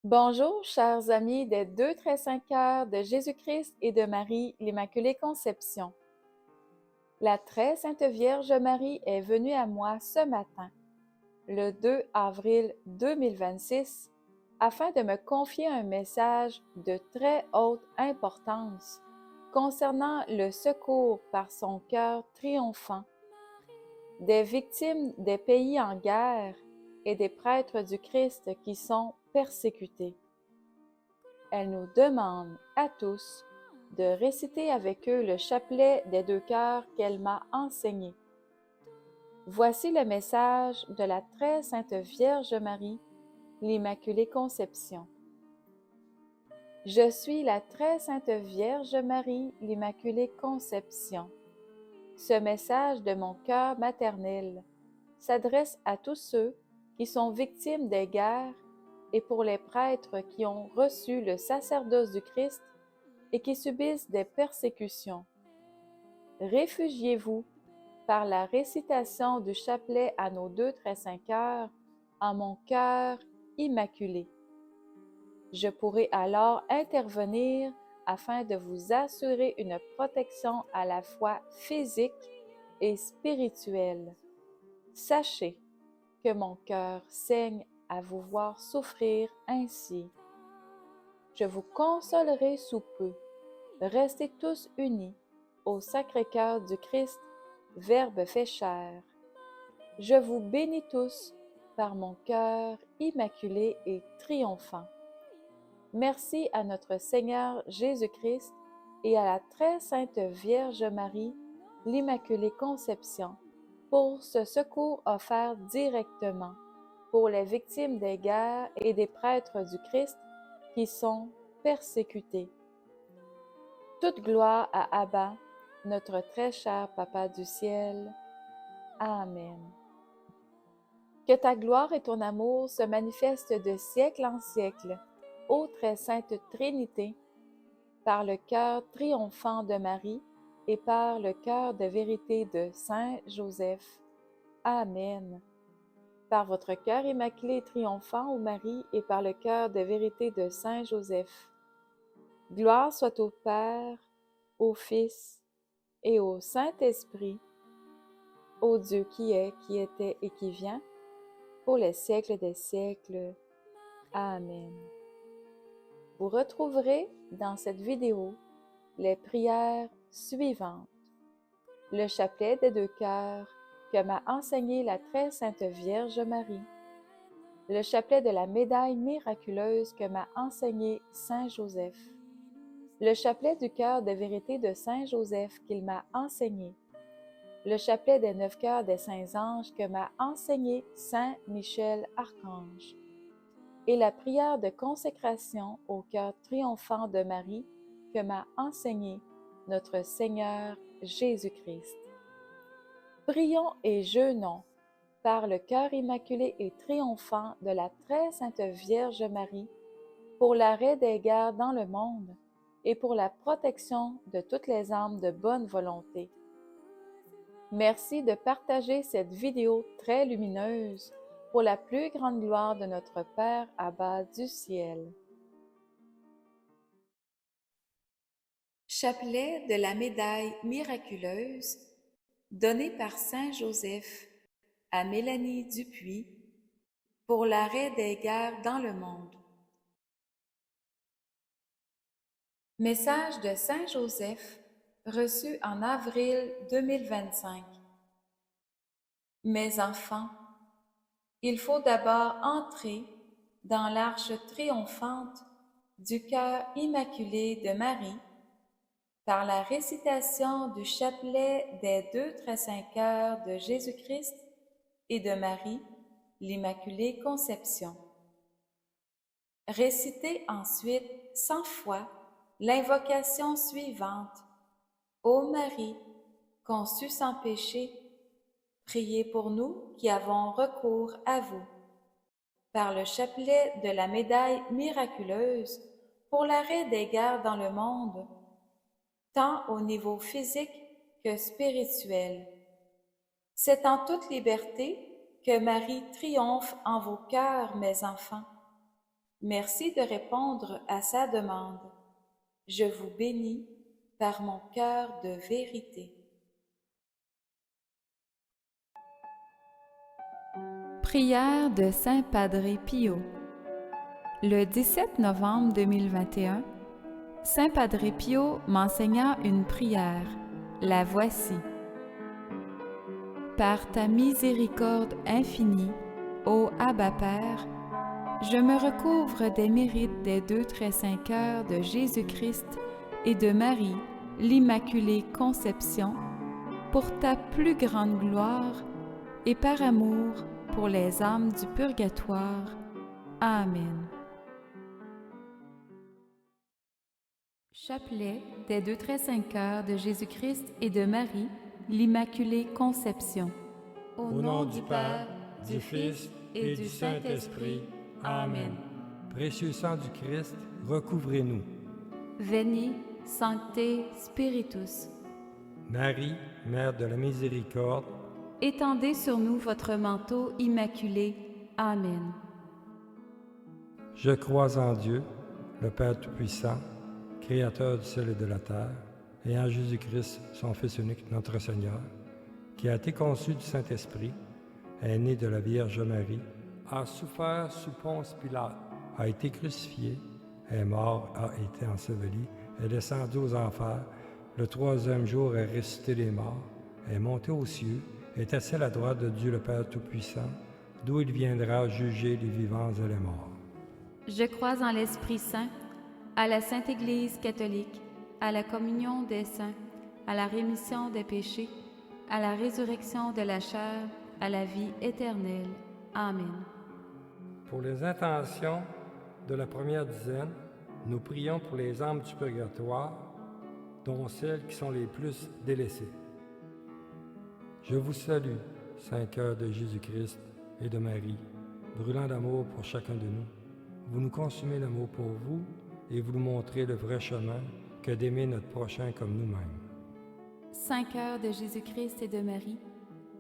Bonjour, chers amis des deux très saints cœurs de Jésus-Christ et de Marie, l'Immaculée Conception. La très sainte Vierge Marie est venue à moi ce matin, le 2 avril 2026, afin de me confier un message de très haute importance concernant le secours par son cœur triomphant des victimes des pays en guerre et des prêtres du Christ qui sont persécutés. Elle nous demande à tous de réciter avec eux le chapelet des deux cœurs qu'elle m'a enseigné. Voici le message de la très sainte Vierge Marie, l'Immaculée Conception. Je suis la très sainte Vierge Marie, l'Immaculée Conception. Ce message de mon cœur maternel s'adresse à tous ceux qui sont victimes des guerres et pour les prêtres qui ont reçu le sacerdoce du Christ et qui subissent des persécutions. Réfugiez-vous par la récitation du chapelet à nos deux très saints cœurs en mon cœur immaculé. Je pourrai alors intervenir afin de vous assurer une protection à la fois physique et spirituelle. Sachez que mon cœur saigne à vous voir souffrir ainsi. Je vous consolerai sous peu. Restez tous unis au Sacré-Cœur du Christ, Verbe fait chair. Je vous bénis tous par mon cœur immaculé et triomphant. Merci à notre Seigneur Jésus-Christ et à la très sainte Vierge Marie, l'Immaculée Conception, pour ce secours offert directement pour les victimes des guerres et des prêtres du Christ qui sont persécutés. Toute gloire à Abba, notre très cher Papa du ciel. Amen. Que ta gloire et ton amour se manifestent de siècle en siècle, ô très sainte Trinité, par le cœur triomphant de Marie et par le cœur de vérité de Saint Joseph. Amen. Par votre cœur immaculé et triomphant, ô Marie, et par le cœur de vérité de Saint Joseph. Gloire soit au Père, au Fils et au Saint-Esprit, ô Dieu qui est, qui était et qui vient, pour les siècles des siècles. Amen. Vous retrouverez dans cette vidéo les prières suivantes. Le chapelet des deux cœurs que m'a enseigné la très sainte Vierge Marie. Le chapelet de la médaille miraculeuse que m'a enseigné Saint Joseph. Le chapelet du cœur de vérité de Saint Joseph qu'il m'a enseigné. Le chapelet des 9 cœurs des saints anges que m'a enseigné Saint Michel Archange. Et la prière de consécration au cœur triomphant de Marie que m'a enseigné notre Seigneur Jésus-Christ. Prions et jeûnons par le cœur immaculé et triomphant de la très sainte Vierge Marie pour l'arrêt des guerres dans le monde et pour la protection de toutes les âmes de bonne volonté. Merci de partager cette vidéo très lumineuse pour la plus grande gloire de notre Père Abba du ciel. Chapelet de la médaille miraculeuse donné par Saint Joseph à Mélanie Dupuis pour l'arrêt des guerres dans le monde. Message de Saint Joseph reçu en avril 2025. Mes enfants, il faut d'abord entrer dans l'arche triomphante du cœur immaculé de Marie par la récitation du chapelet des deux très saints cœurs de Jésus-Christ et de Marie, l'Immaculée Conception. Récitez ensuite 100 fois l'invocation suivante. Ô Marie, conçue sans péché, priez pour nous qui avons recours à vous. Par le chapelet de la médaille miraculeuse pour l'arrêt des guerres dans le monde, tant au niveau physique que spirituel. C'est en toute liberté que Marie triomphe en vos cœurs, mes enfants. Merci de répondre à sa demande. Je vous bénis par mon cœur de vérité. Prière de Saint Padre Pio. Le 17 novembre 2021, Saint Padre Pio m'enseigna une prière. La voici. Par ta miséricorde infinie, ô Abba Père, je me recouvre des mérites des deux très saints cœurs de Jésus-Christ et de Marie, l'Immaculée Conception, pour ta plus grande gloire et par amour pour les âmes du purgatoire. Amen. Chapelet des deux très saints cœurs de Jésus-Christ et de Marie, l'Immaculée Conception. Au nom du Père, du Fils et du Saint-Esprit. Amen. Précieux sang du Christ, recouvrez-nous. Veni, Sancte Spiritus. Marie, Mère de la Miséricorde, étendez sur nous votre manteau immaculé. Amen. je crois en Dieu, le Père Tout-Puissant, Créateur du ciel et de la terre, et en Jésus-Christ, son Fils unique, notre Seigneur, qui a été conçu du Saint-Esprit, est né de la Vierge Marie, a souffert sous Ponce Pilate, a été crucifié, est mort, a été enseveli, est descendu aux enfers, le troisième jour est ressuscité des morts, est monté aux cieux, est assis à la droite de Dieu le Père Tout-Puissant, d'où il viendra juger les vivants et les morts. Je crois en l'Esprit Saint, à la Sainte Église catholique, à la communion des saints, à la rémission des péchés, à la résurrection de la chair, à la vie éternelle. Amen. Pour les intentions de la première dizaine, nous prions pour les âmes du purgatoire, dont celles qui sont les plus délaissées. Je vous salue, Saint cœur de Jésus-Christ et de Marie, brûlant d'amour pour chacun de nous. Vous nous consumez l'amour pour vous et vous nous montrez le vrai chemin que d'aimer notre prochain comme nous-mêmes. Saint cœur de Jésus-Christ et de Marie,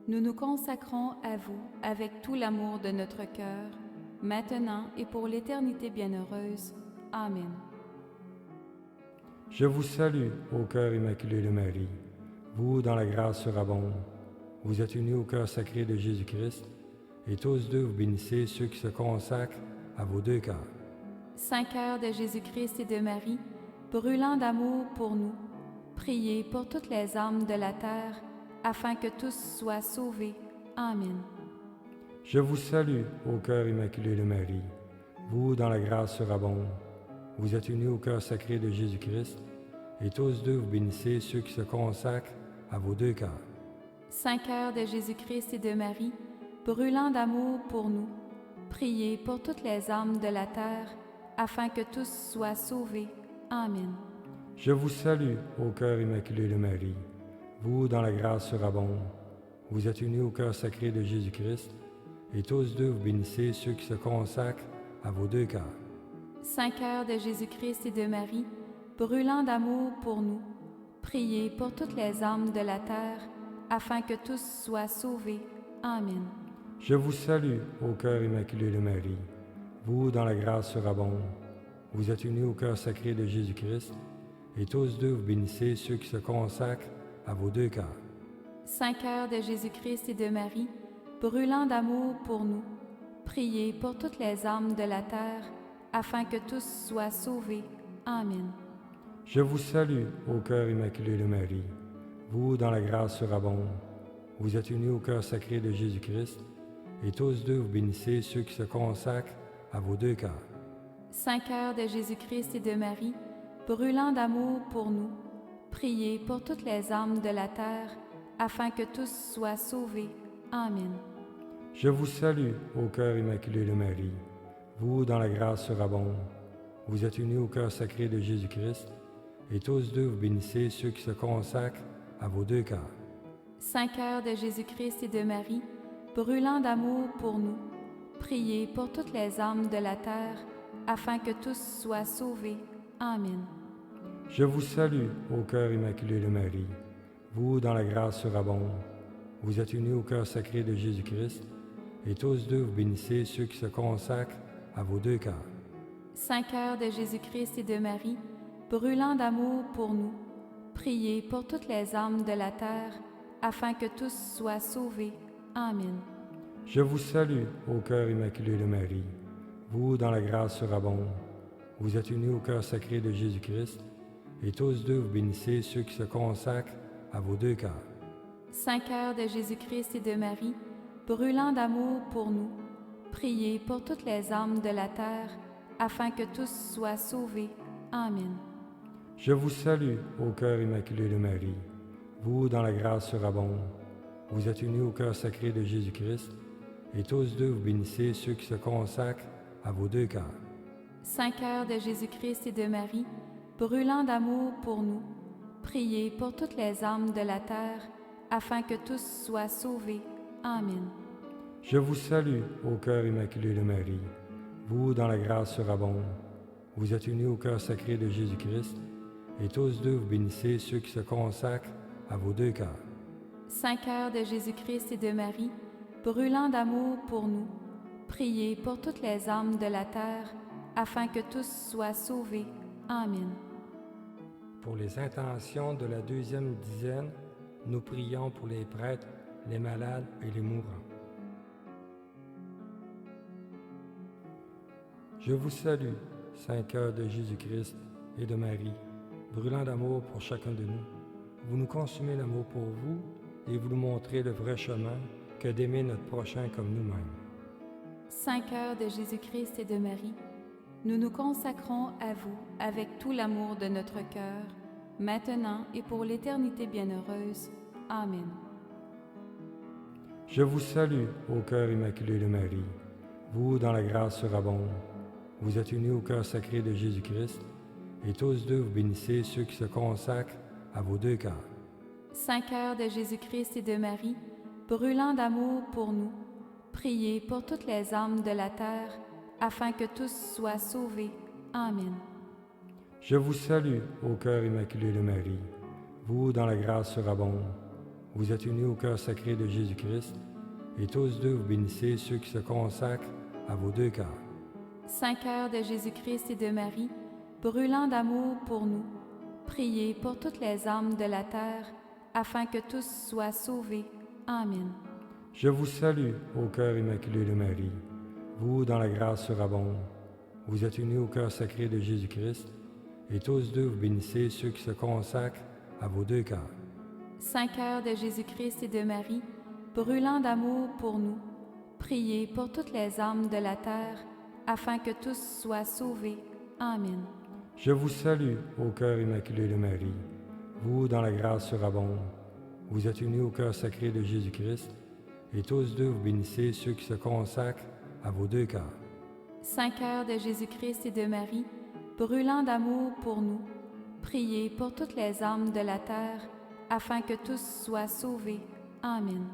nous nous consacrons à vous avec tout l'amour de notre cœur, maintenant et pour l'éternité bienheureuse. Amen. Je vous salue, ô cœur immaculé de Marie, vous dans la grâce surabonde. Vous êtes unis au cœur sacré de Jésus-Christ, et tous deux vous bénissez ceux qui se consacrent à vos deux cœurs. Saint cœur de Jésus-Christ et de Marie, brûlant d'amour pour nous, priez pour toutes les âmes de la terre, afin que tous soient sauvés. Amen. Je vous salue, ô cœur immaculé de Marie, vous dans la grâce surabonde. Vous êtes unis au cœur sacré de Jésus-Christ, et tous deux vous bénissez ceux qui se consacrent à vos deux cœurs. Saint cœur de Jésus-Christ et de Marie, brûlant d'amour pour nous, priez pour toutes les âmes de la terre, afin que tous soient sauvés. Amen. Je vous salue, ô cœur immaculé de Marie, vous dans la grâce surabonde. Vous êtes unis au cœur sacré de Jésus-Christ, et tous deux vous bénissez ceux qui se consacrent à vos deux cœurs. Saint cœur de Jésus-Christ et de Marie, brûlant d'amour pour nous, priez pour toutes les âmes de la terre, afin que tous soient sauvés. Amen. Je vous salue, ô cœur immaculé de Marie, vous dans la grâce surabonde. Vous êtes unis au cœur sacré de Jésus-Christ, et tous deux vous bénissez ceux qui se consacrent à vos deux cœurs. Saint cœur de Jésus-Christ et de Marie, brûlant d'amour pour nous, priez pour toutes les âmes de la terre, afin que tous soient sauvés. Amen. Je vous salue, ô cœur immaculé de Marie, vous dans la grâce surabonde. Vous êtes unis au cœur sacré de Jésus-Christ, et tous deux vous bénissez ceux qui se consacrent à vos deux cœurs. Saint cœur de Jésus-Christ et de Marie, brûlant d'amour pour nous, priez pour toutes les âmes de la terre, afin que tous soient sauvés. Amen. Je vous salue, ô cœur immaculé de Marie, vous dans la grâce surabonde. Vous êtes unis au cœur sacré de Jésus-Christ, et tous deux vous bénissez ceux qui se consacrent à vos deux cœurs. Saint cœur de Jésus-Christ et de Marie, brûlant d'amour pour nous, priez pour toutes les âmes de la terre, afin que tous soient sauvés. Amen. Je vous salue, ô cœur immaculé de Marie, vous dans la grâce surabonde. Vous êtes unis au cœur sacré de Jésus-Christ, et tous deux vous bénissez ceux qui se consacrent à vos deux cœurs. Saint cœur de Jésus-Christ et de Marie, brûlant d'amour pour nous, priez pour toutes les âmes de la terre, afin que tous soient sauvés. Amen. Je vous salue, ô cœur immaculé de Marie. Vous, dans la grâce surabonde, vous êtes unis au cœur sacré de Jésus-Christ, et tous deux vous bénissez ceux qui se consacrent à vos deux cœurs. Saint cœur de Jésus-Christ et de Marie, brûlant d'amour pour nous, priez pour toutes les âmes de la terre, afin que tous soient sauvés. Amen. Je vous salue, ô cœur immaculé de Marie. Vous, dans la grâce surabonde, vous êtes unis au cœur sacré de Jésus-Christ, et tous deux vous bénissez ceux qui se consacrent à vos deux cœurs. Saint cœur de Jésus-Christ et de Marie, brûlant d'amour pour nous, priez pour toutes les âmes de la terre, afin que tous soient sauvés. Amen. Je vous salue, ô cœur immaculé de Marie. Vous, dans la grâce surabonde, vous êtes unis au cœur sacré de Jésus-Christ, et tous deux vous bénissez ceux qui se consacrent à vos deux cœurs. Saint cœur de Jésus-Christ et de Marie, brûlant d'amour pour nous, priez pour toutes les âmes de la terre, afin que tous soient sauvés. Amen. Pour les intentions de la deuxième dizaine, nous prions pour les prêtres, les malades et les mourants. Je vous salue, Saint cœur de Jésus-Christ et de Marie, brûlant d'amour pour chacun de nous. Vous nous consumez l'amour pour vous et vous nous montrez le vrai chemin que d'aimer notre prochain comme nous-mêmes. Saint cœur de Jésus-Christ et de Marie, nous nous consacrons à vous avec tout l'amour de notre cœur, maintenant et pour l'éternité bienheureuse. Amen. Je vous salue, ô cœur immaculé de Marie. Vous, dans la grâce surabonde, vous êtes unis au cœur sacré de Jésus-Christ, et tous deux vous bénissez ceux qui se consacrent à vos deux cœurs. Saint cœur de Jésus-Christ et de Marie, brûlant d'amour pour nous, priez pour toutes les âmes de la terre, afin que tous soient sauvés. Amen. Je vous salue, ô cœur immaculé de Marie. Vous, dans la grâce surabonde, vous êtes unis au cœur sacré de Jésus-Christ, et tous deux vous bénissez ceux qui se consacrent à vos deux cœurs. Saint cœur de Jésus-Christ et de Marie, brûlant d'amour pour nous, priez pour toutes les âmes de la terre, afin que tous soient sauvés. Amen. Je vous salue, ô cœur immaculé de Marie. Vous, dans la grâce surabonde, vous êtes unis au cœur sacré de Jésus-Christ, et tous deux vous bénissez ceux qui se consacrent à vos deux cœurs. Saint cœur de Jésus-Christ et de Marie, brûlant d'amour pour nous, priez pour toutes les âmes de la terre, afin que tous soient sauvés. Amen. Je vous salue, ô cœur immaculé de Marie. Vous, dans la grâce surabonde, vous êtes unis au cœur sacré de Jésus-Christ, et tous deux vous bénissez ceux qui se consacrent à vos deux cœurs. Saint cœur de Jésus-Christ et de Marie, brûlant d'amour pour nous, priez pour toutes les âmes de la terre, afin que tous soient sauvés. Amen.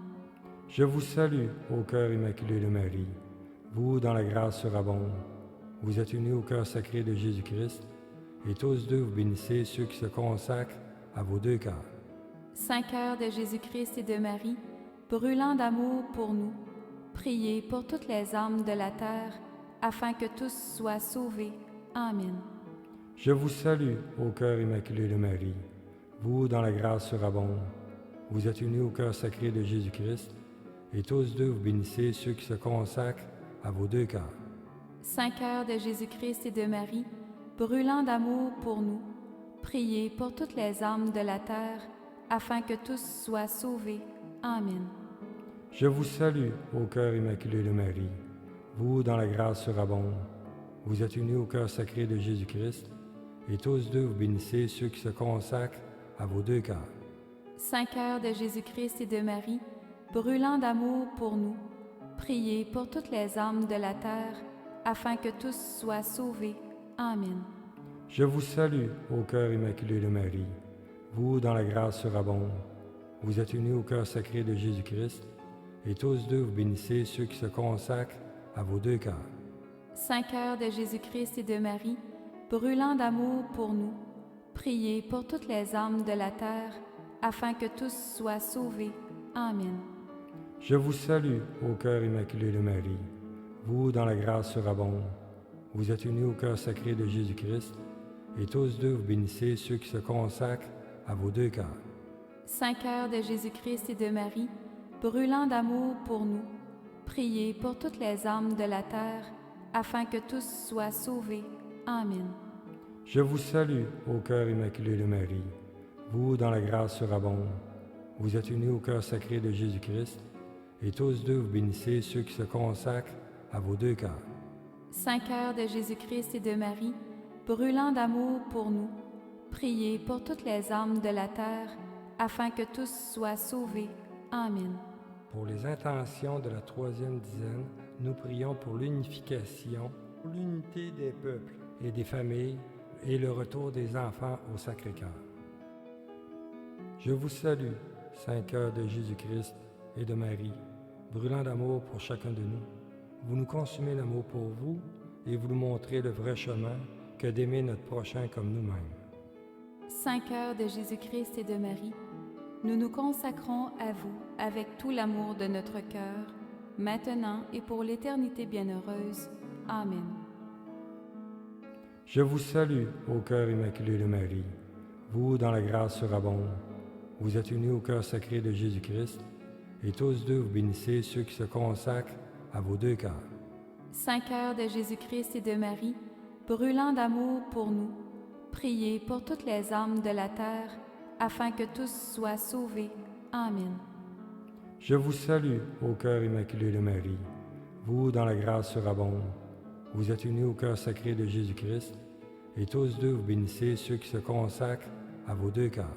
Je vous salue, ô cœur immaculé de Marie. Vous, dans la grâce surabonde, vous êtes unis au cœur sacré de Jésus-Christ, et tous deux vous bénissez ceux qui se consacrent à vos deux cœurs. Saint cœur de Jésus-Christ et de Marie, brûlant d'amour pour nous, priez pour toutes les âmes de la terre, afin que tous soient sauvés. Amen. Je vous salue, ô cœur immaculé de Marie. Vous, dans la grâce surabonde, vous êtes unis au cœur sacré de Jésus-Christ, et tous deux vous bénissez ceux qui se consacrent à vos deux cœurs. Saint cœur de Jésus-Christ et de Marie, brûlant d'amour pour nous, priez pour toutes les âmes de la terre, afin que tous soient sauvés. Amen. Je vous salue, ô cœur immaculé de Marie. Vous, dans la grâce surabonde, vous êtes unis au cœur sacré de Jésus-Christ, et tous deux vous bénissez ceux qui se consacrent à vos deux cœurs. Saint cœur de Jésus-Christ et de Marie, brûlant d'amour pour nous, priez pour toutes les âmes de la terre, afin que tous soient sauvés. Amen. Je vous salue, ô cœur immaculé de Marie. Vous, dans la grâce surabonde, vous êtes unis au cœur sacré de Jésus-Christ, et tous deux vous bénissez ceux qui se consacrent à vos deux cœurs. Saint cœur de Jésus-Christ et de Marie, brûlant d'amour pour nous, priez pour toutes les âmes de la terre, afin que tous soient sauvés. Amen. Je vous salue, ô cœur immaculé de Marie. Vous, dans la grâce surabonde, vous êtes unis au cœur sacré de Jésus-Christ, et tous deux vous bénissez ceux qui se consacrent à vos deux cœurs. Saint cœur de Jésus-Christ et de Marie, brûlant d'amour pour nous, priez pour toutes les âmes de la terre, afin que tous soient sauvés. Amen. Je vous salue, ô cœur immaculé de Marie, vous dans la grâce surabonde. Vous êtes unis au cœur sacré de Jésus-Christ, et tous deux vous bénissez ceux qui se consacrent à vos deux cœurs. Saint cœur de Jésus-Christ et de Marie, brûlant d'amour pour nous, priez pour toutes les âmes de la terre, afin que tous soient sauvés. Amen. Pour les intentions de la troisième dizaine, nous prions pour l'unification, pour l'unité des peuples et des familles et le retour des enfants au Sacré-Cœur. Je vous salue, Saint cœur de Jésus-Christ et de Marie, brûlant d'amour pour chacun de nous. Vous nous consumez l'amour pour vous et vous nous montrez le vrai chemin que d'aimer notre prochain comme nous-mêmes. Saint cœur de Jésus-Christ et de Marie, nous nous consacrons à vous avec tout l'amour de notre cœur, maintenant et pour l'éternité bienheureuse. Amen. Je vous salue, ô cœur immaculé de Marie, vous dans la grâce surabonde. Vous êtes unis au cœur sacré de Jésus-Christ, et tous deux vous bénissez ceux qui se consacrent à vos deux cœurs. Saint cœur de Jésus-Christ et de Marie, brûlant d'amour pour nous, priez pour toutes les âmes de la terre, afin que tous soient sauvés. Amen. Je vous salue, ô cœur immaculé de Marie, vous dans la grâce surabonde. Vous êtes unis au cœur sacré de Jésus-Christ, et tous deux vous bénissez ceux qui se consacrent à vos deux cœurs.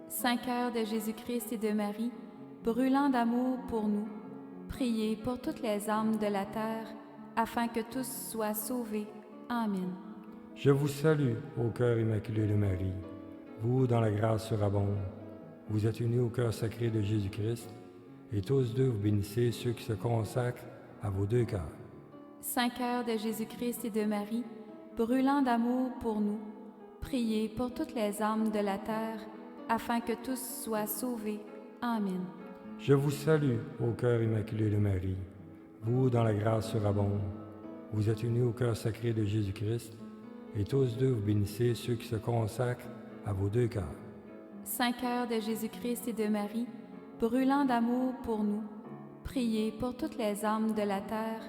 Saint cœur de Jésus-Christ et de Marie, brûlant d'amour pour nous, priez pour toutes les âmes de la terre, afin que tous soient sauvés. Amen. Je vous salue, ô cœur immaculé de Marie, vous dans la grâce surabonde. Vous êtes unis au cœur sacré de Jésus-Christ, et tous deux vous bénissez ceux qui se consacrent à vos deux cœurs. Saint cœur de Jésus-Christ et de Marie, brûlant d'amour pour nous, priez pour toutes les âmes de la terre, afin que tous soient sauvés. Amen. Je vous salue, ô cœur immaculé de Marie, vous dans la grâce surabonde. Vous êtes unis au cœur sacré de Jésus-Christ, et tous deux vous bénissez ceux qui se consacrent à vos deux cœurs. Saint cœur de Jésus-Christ et de Marie, brûlant d'amour pour nous, priez pour toutes les âmes de la terre,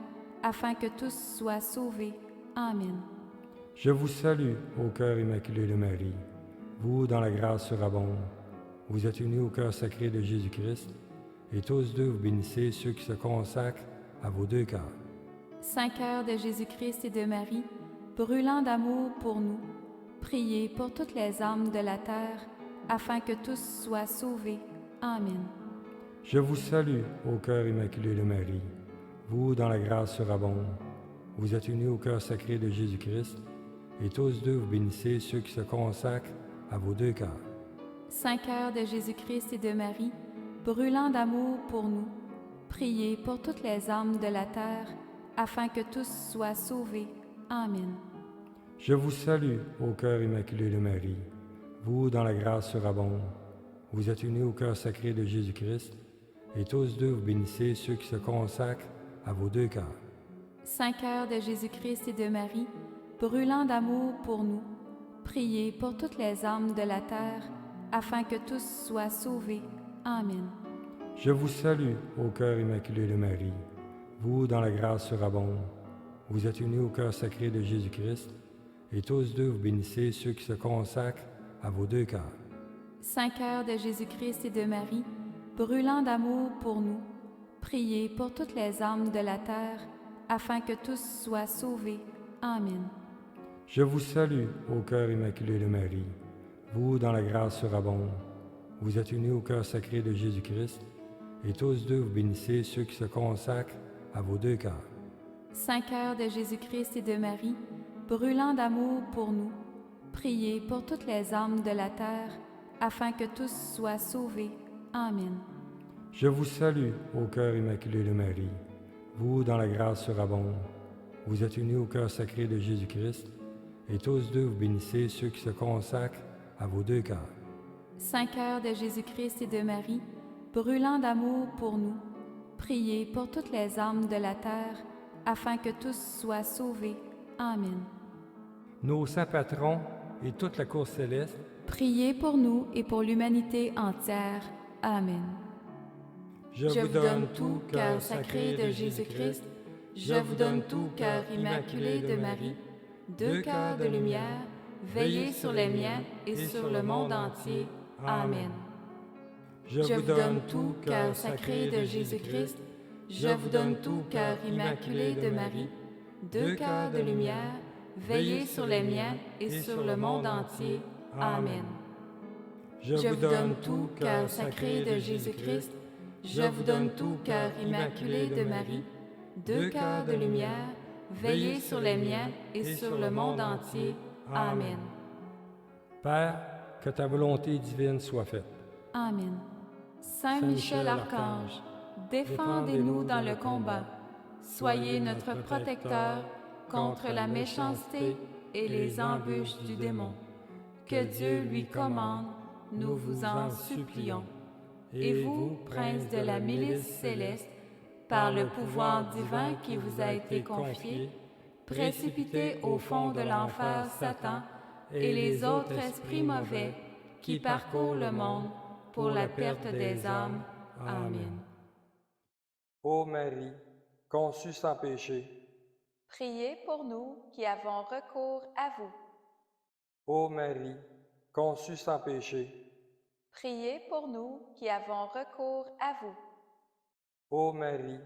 afin que tous soient sauvés. Amen. Je vous salue, ô cœur immaculé de Marie, vous dans la grâce surabonde. Vous êtes unis au cœur sacré de Jésus-Christ, et tous deux vous bénissez ceux qui se consacrent à vos deux cœurs. Saint cœur de Jésus-Christ et de Marie, brûlant d'amour pour nous, priez pour toutes les âmes de la terre, afin que tous soient sauvés. Amen. Je vous salue, ô cœur immaculé de Marie, vous dans la grâce surabonde. Vous êtes unis au cœur sacré de Jésus-Christ, et tous deux vous bénissez ceux qui se consacrent à vos deux cœurs. Saint cœur de Jésus-Christ et de Marie, brûlant d'amour pour nous, priez pour toutes les âmes de la terre, afin que tous soient sauvés. Amen. Je vous salue, ô cœur immaculé de Marie, vous dans la grâce surabonde. Vous êtes unis au cœur sacré de Jésus-Christ, et tous deux vous bénissez ceux qui se consacrent à vos deux cœurs. Saint cœur de Jésus-Christ et de Marie, brûlant d'amour pour nous, priez pour toutes les âmes de la terre, afin que tous soient sauvés. Amen. Je vous salue, ô cœur immaculé de Marie, vous dans la grâce surabonde. Vous êtes unis au cœur sacré de Jésus-Christ, et tous deux vous bénissez ceux qui se consacrent à vos deux cœurs. Saint cœur de Jésus-Christ et de Marie, brûlant d'amour pour nous, priez pour toutes les âmes de la terre, afin que tous soient sauvés. Amen. Je vous salue, ô cœur immaculé de Marie, vous dans la grâce surabonde. Vous êtes unis au cœur sacré de Jésus-Christ, et tous deux vous bénissez ceux qui se consacrent à vos deux cœurs. Saint cœur de Jésus-Christ et de Marie, brûlant d'amour pour nous, priez pour toutes les âmes de la terre, afin que tous soient sauvés. Amen. Je vous salue, ô cœur immaculé de Marie, vous dans la grâce surabonde. Vous êtes unis au cœur sacré de Jésus-Christ, et tous deux vous bénissez ceux qui se consacrent à vos deux cœurs. Saint cœur de Jésus-Christ et de Marie, brûlant d'amour pour nous, priez pour toutes les âmes de la terre, afin que tous soient sauvés. Amen. Nos saints patrons et toute la cour céleste, Priez pour nous et pour l'humanité entière. Amen. je vous donne tout, cœur sacré de Jésus-Christ, je vous donne tout, cœur immaculé de Marie, deux cœurs de lumière, veillez sur les miens et sur le monde entier. Amen. Je vous donne tout, cœur sacré de Jésus-Christ, je vous donne tout, cœur immaculé de Marie, deux cœurs de lumière, veillez sur les miens et sur le monde entier. Amen. Je vous donne tout, cœur sacré de Jésus-Christ, je vous donne tout, cœur immaculé de Marie, deux cœurs de lumière, veillez sur les miens et sur le monde entier. Amen. Père, que ta volonté divine soit faite. Amen. Saint Michel Archange, défendez-nous dans le combat. Soyez notre protecteur contre la méchanceté et les embûches du démon. Que Dieu lui commande, nous vous en supplions. Et vous, prince de la milice céleste, par le pouvoir divin qui vous a été confié, précipitez au fond de l'enfer Satan et les autres esprits mauvais qui parcourent le monde pour la perte des âmes. Amen. Ô Marie, conçue sans péché, Priez pour nous qui avons recours à vous. ô Marie, conçue sans péché, Priez pour nous qui avons recours à vous. ô Marie,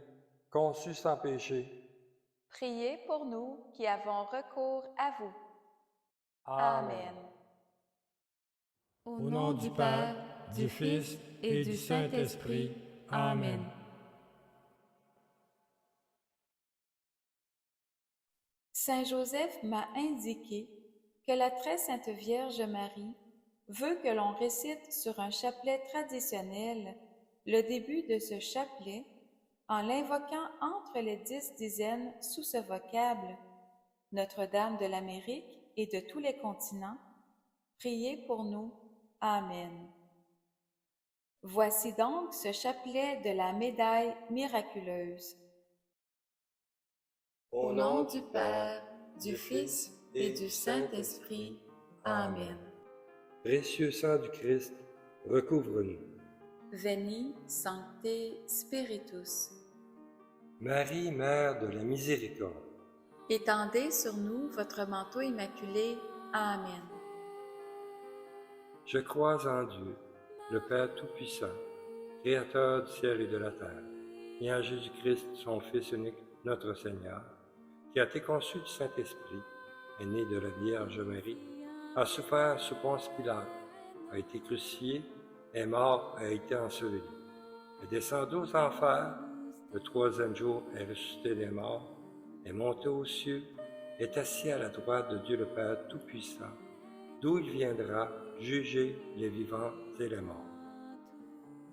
conçue sans péché. Priez pour nous qui avons recours à vous. Amen. Au nom du Père, du Fils et du Saint-Esprit. Amen. Saint Joseph m'a indiqué que la très sainte Vierge Marie veut que l'on récite sur un chapelet traditionnel le début de ce chapelet en l'invoquant entre les 10 dizaines sous ce vocable « Notre-Dame de l'Amérique et de tous les continents, priez pour nous. Amen. » Voici donc ce chapelet de la médaille miraculeuse. Au nom du Père, du Fils et du Saint-Esprit. Amen. Précieux sang du Christ, recouvre-nous. Veni, Sancte Spiritus. Marie, Mère de la Miséricorde, Étendez sur nous votre manteau immaculé. Amen. je crois en Dieu, le Père Tout-Puissant, Créateur du ciel et de la terre, et en Jésus-Christ, son Fils unique, notre Seigneur, qui a été conçu du Saint-Esprit, est né de la Vierge Marie, a souffert sous Ponce Pilate, a été crucifié, est mort, a été enseveli, est descendu aux enfers, le troisième jour est ressuscité des morts, est monté aux cieux, est assis à la droite de Dieu le Père Tout-Puissant, d'où il viendra juger les vivants et les morts.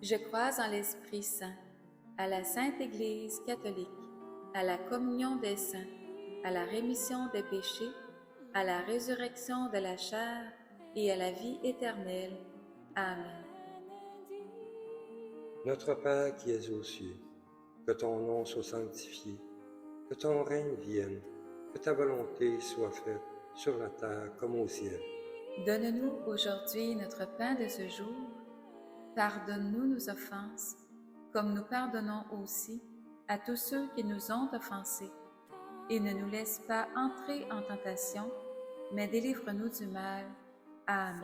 Je crois en l'Esprit Saint, à la Sainte Église catholique, à la communion des saints, à la rémission des péchés, à la résurrection de la chair et à la vie éternelle. Amen. Notre Père qui es aux cieux, que ton nom soit sanctifié, que ton règne vienne, que ta volonté soit faite sur la terre comme au ciel. Donne-nous aujourd'hui notre pain de ce jour. Pardonne-nous nos offenses, comme nous pardonnons aussi à tous ceux qui nous ont offensés. Et ne nous laisse pas entrer en tentation, mais délivre-nous du mal. Amen.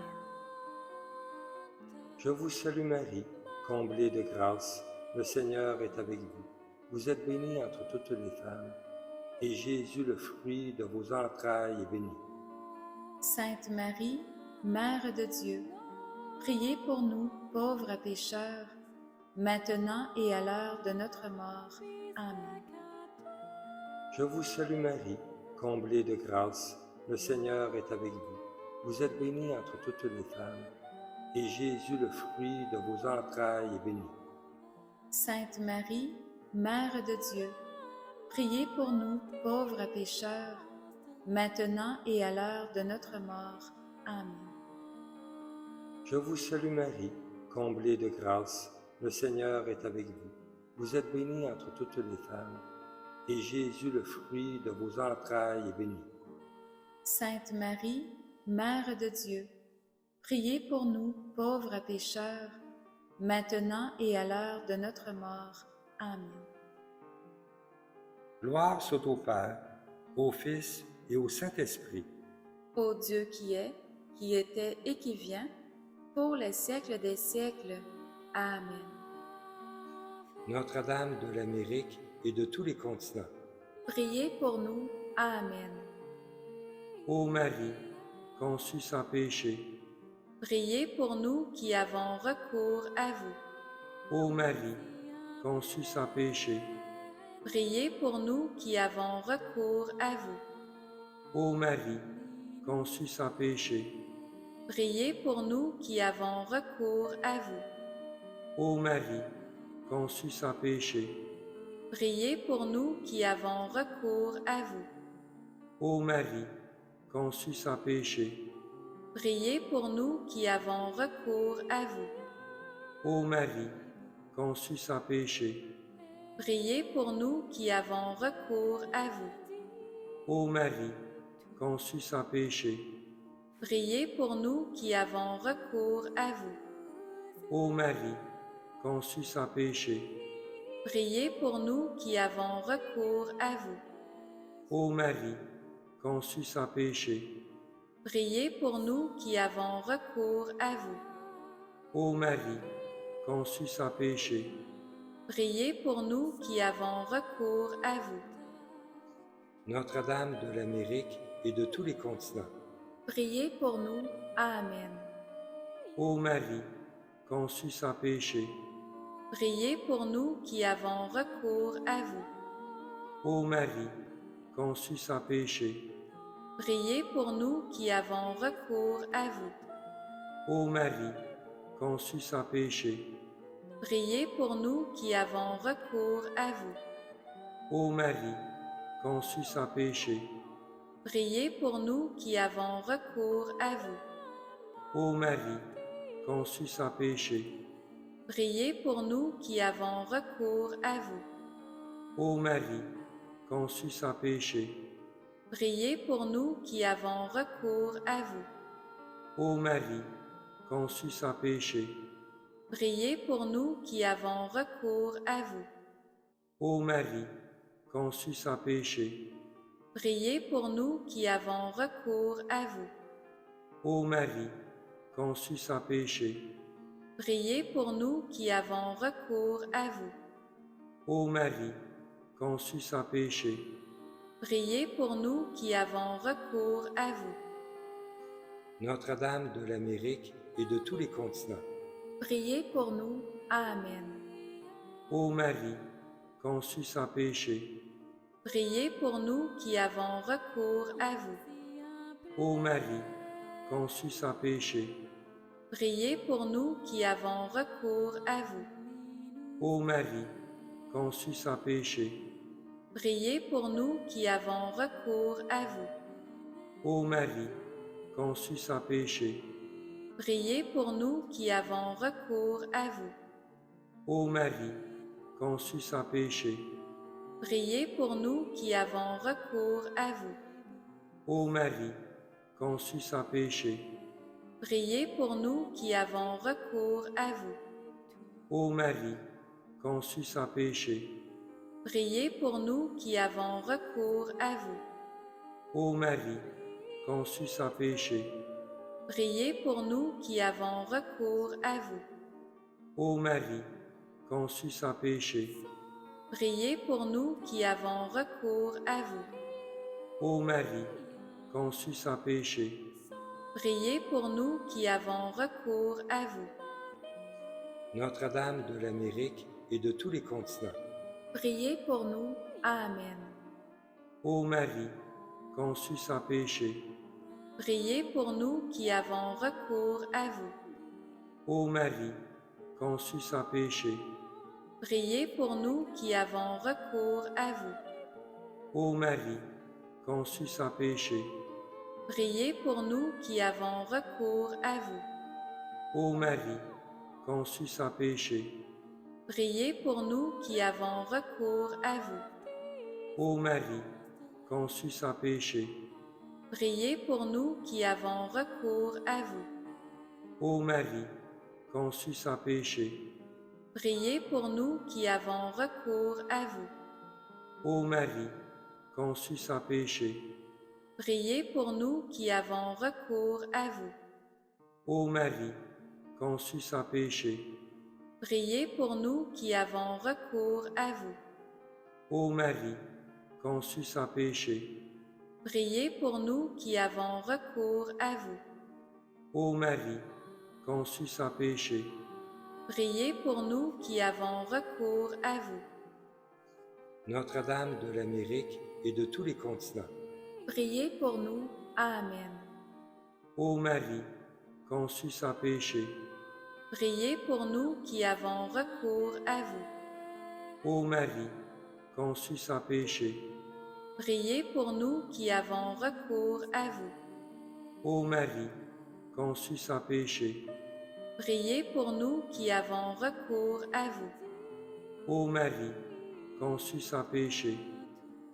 Je vous salue Marie, comblée de grâce, le Seigneur est avec vous. Vous êtes bénie entre toutes les femmes, et Jésus, le fruit de vos entrailles, est béni. Sainte Marie, Mère de Dieu, priez pour nous, pauvres pécheurs, maintenant et à l'heure de notre mort. Amen. Je vous salue Marie, comblée de grâce, le Seigneur est avec vous. Vous êtes bénie entre toutes les femmes, et Jésus, le fruit de vos entrailles, est béni. Sainte Marie, Mère de Dieu, priez pour nous, pauvres pécheurs, maintenant et à l'heure de notre mort. Amen. Je vous salue Marie, comblée de grâce, le Seigneur est avec vous. Vous êtes bénie entre toutes les femmes, et Jésus, le fruit de vos entrailles, est béni. Sainte Marie, Mère de Dieu, priez pour nous, pauvres pécheurs, maintenant et à l'heure de notre mort. Amen. Gloire soit au Père, au Fils et au Saint-Esprit. Ô Dieu qui est, qui était et qui vient, pour les siècles des siècles. Amen. Notre-Dame de l'Amérique et de tous les continents. Priez pour nous. Amen. Ô Marie, conçue sans péché. Priez pour nous qui avons recours à vous. Ô Marie, conçue sans péché. Priez pour nous qui avons recours à vous. Ô Marie, conçue sans péché. Priez pour nous qui avons recours à vous. Ô Marie, conçue sans péché. Priez pour nous qui avons recours à vous. Ô Marie, conçue sans péché. Priez pour nous qui avons recours à vous. Ô Marie, conçue sans péché. Priez pour nous qui avons recours à vous. Ô Marie, conçue sans péché. Priez pour nous qui avons recours à vous. Ô Marie, conçue sans péché. Priez pour nous qui avons recours à vous. Ô Marie, conçue sans péché. Priez pour nous qui avons recours à vous. Ô Marie, conçue sans péché. Priez pour nous qui avons recours à vous. Notre-Dame de l'Amérique et de tous les continents. Priez pour nous. Amen. Ô Marie, conçue sans péché. Priez pour nous qui avons recours à vous. Ô Marie, conçue sans péché. Priez pour nous qui avons recours à vous. Ô Marie, conçue sans péché. Priez pour nous qui avons recours à vous. Ô Marie, conçue sans péché. Priez pour nous qui avons recours à vous. Ô Marie, conçue sans péché. Priez pour nous qui avons recours à vous. Ô Marie, conçue sans péché. Priez pour nous qui avons recours à vous. Ô Marie, conçue sans péché. Priez pour nous qui avons recours à vous. Ô Marie, conçue sans péché. Priez pour nous qui avons recours à vous. Ô Marie, conçue sans péché. Priez pour nous qui avons recours à vous. Ô Marie, conçue sans péché. Priez pour nous qui avons recours à vous. Notre-Dame de l'Amérique et de tous les continents. Priez pour nous. Amen. Ô Marie, conçue sans péché. Priez pour nous qui avons recours à vous. Ô Marie, conçue sans péché. Priez pour nous qui avons recours à vous. Ô Marie, conçue sans péché. Priez pour nous qui avons recours à vous. Ô Marie, conçue sans péché. Priez pour nous qui avons recours à vous. Ô Marie, conçue sans péché. Priez pour nous qui avons recours à vous. Ô Marie, conçue sans péché. Priez pour nous qui avons recours à vous. Ô Marie, conçue sans péché. Priez pour nous qui avons recours à vous. Ô Marie, conçue sans péché. Priez pour nous qui avons recours à vous. Ô Marie, conçue sans péché. Priez pour nous qui avons recours à vous. Ô Marie, conçue sans péché. Priez pour nous qui avons recours à vous. Notre-Dame de l'Amérique et de tous les continents. Priez pour nous. Amen. Ô Marie, conçue sans péché. Priez pour nous qui avons recours à vous. Ô Marie, conçue sans péché. Priez pour nous qui avons recours à vous. Ô Marie, conçue sans péché. Priez pour nous qui avons recours à vous. Ô Marie, conçue sans péché. Priez pour nous qui avons recours à vous. Ô Marie, conçue sans péché. Priez pour nous qui avons recours à vous. Ô Marie, conçue sans péché. Priez pour nous qui avons recours à vous. Ô Marie, conçue sans péché. Priez pour nous qui avons recours à vous. Ô Marie, conçue sans péché. Priez pour nous qui avons recours à vous. Ô Marie, conçue sans péché. Priez pour nous qui avons recours à vous. Ô Marie, conçue sans péché. Priez pour nous qui avons recours à vous. Notre-Dame de l'Amérique et de tous les continents. Priez pour nous. Amen. Ô Marie, conçue sans péché. Priez pour nous qui avons recours à vous. Ô Marie, conçue sans péché. Priez pour nous qui avons recours à vous. Ô Marie, conçue sans péché. Priez pour nous qui avons recours à vous. Ô Marie, conçue sans péché.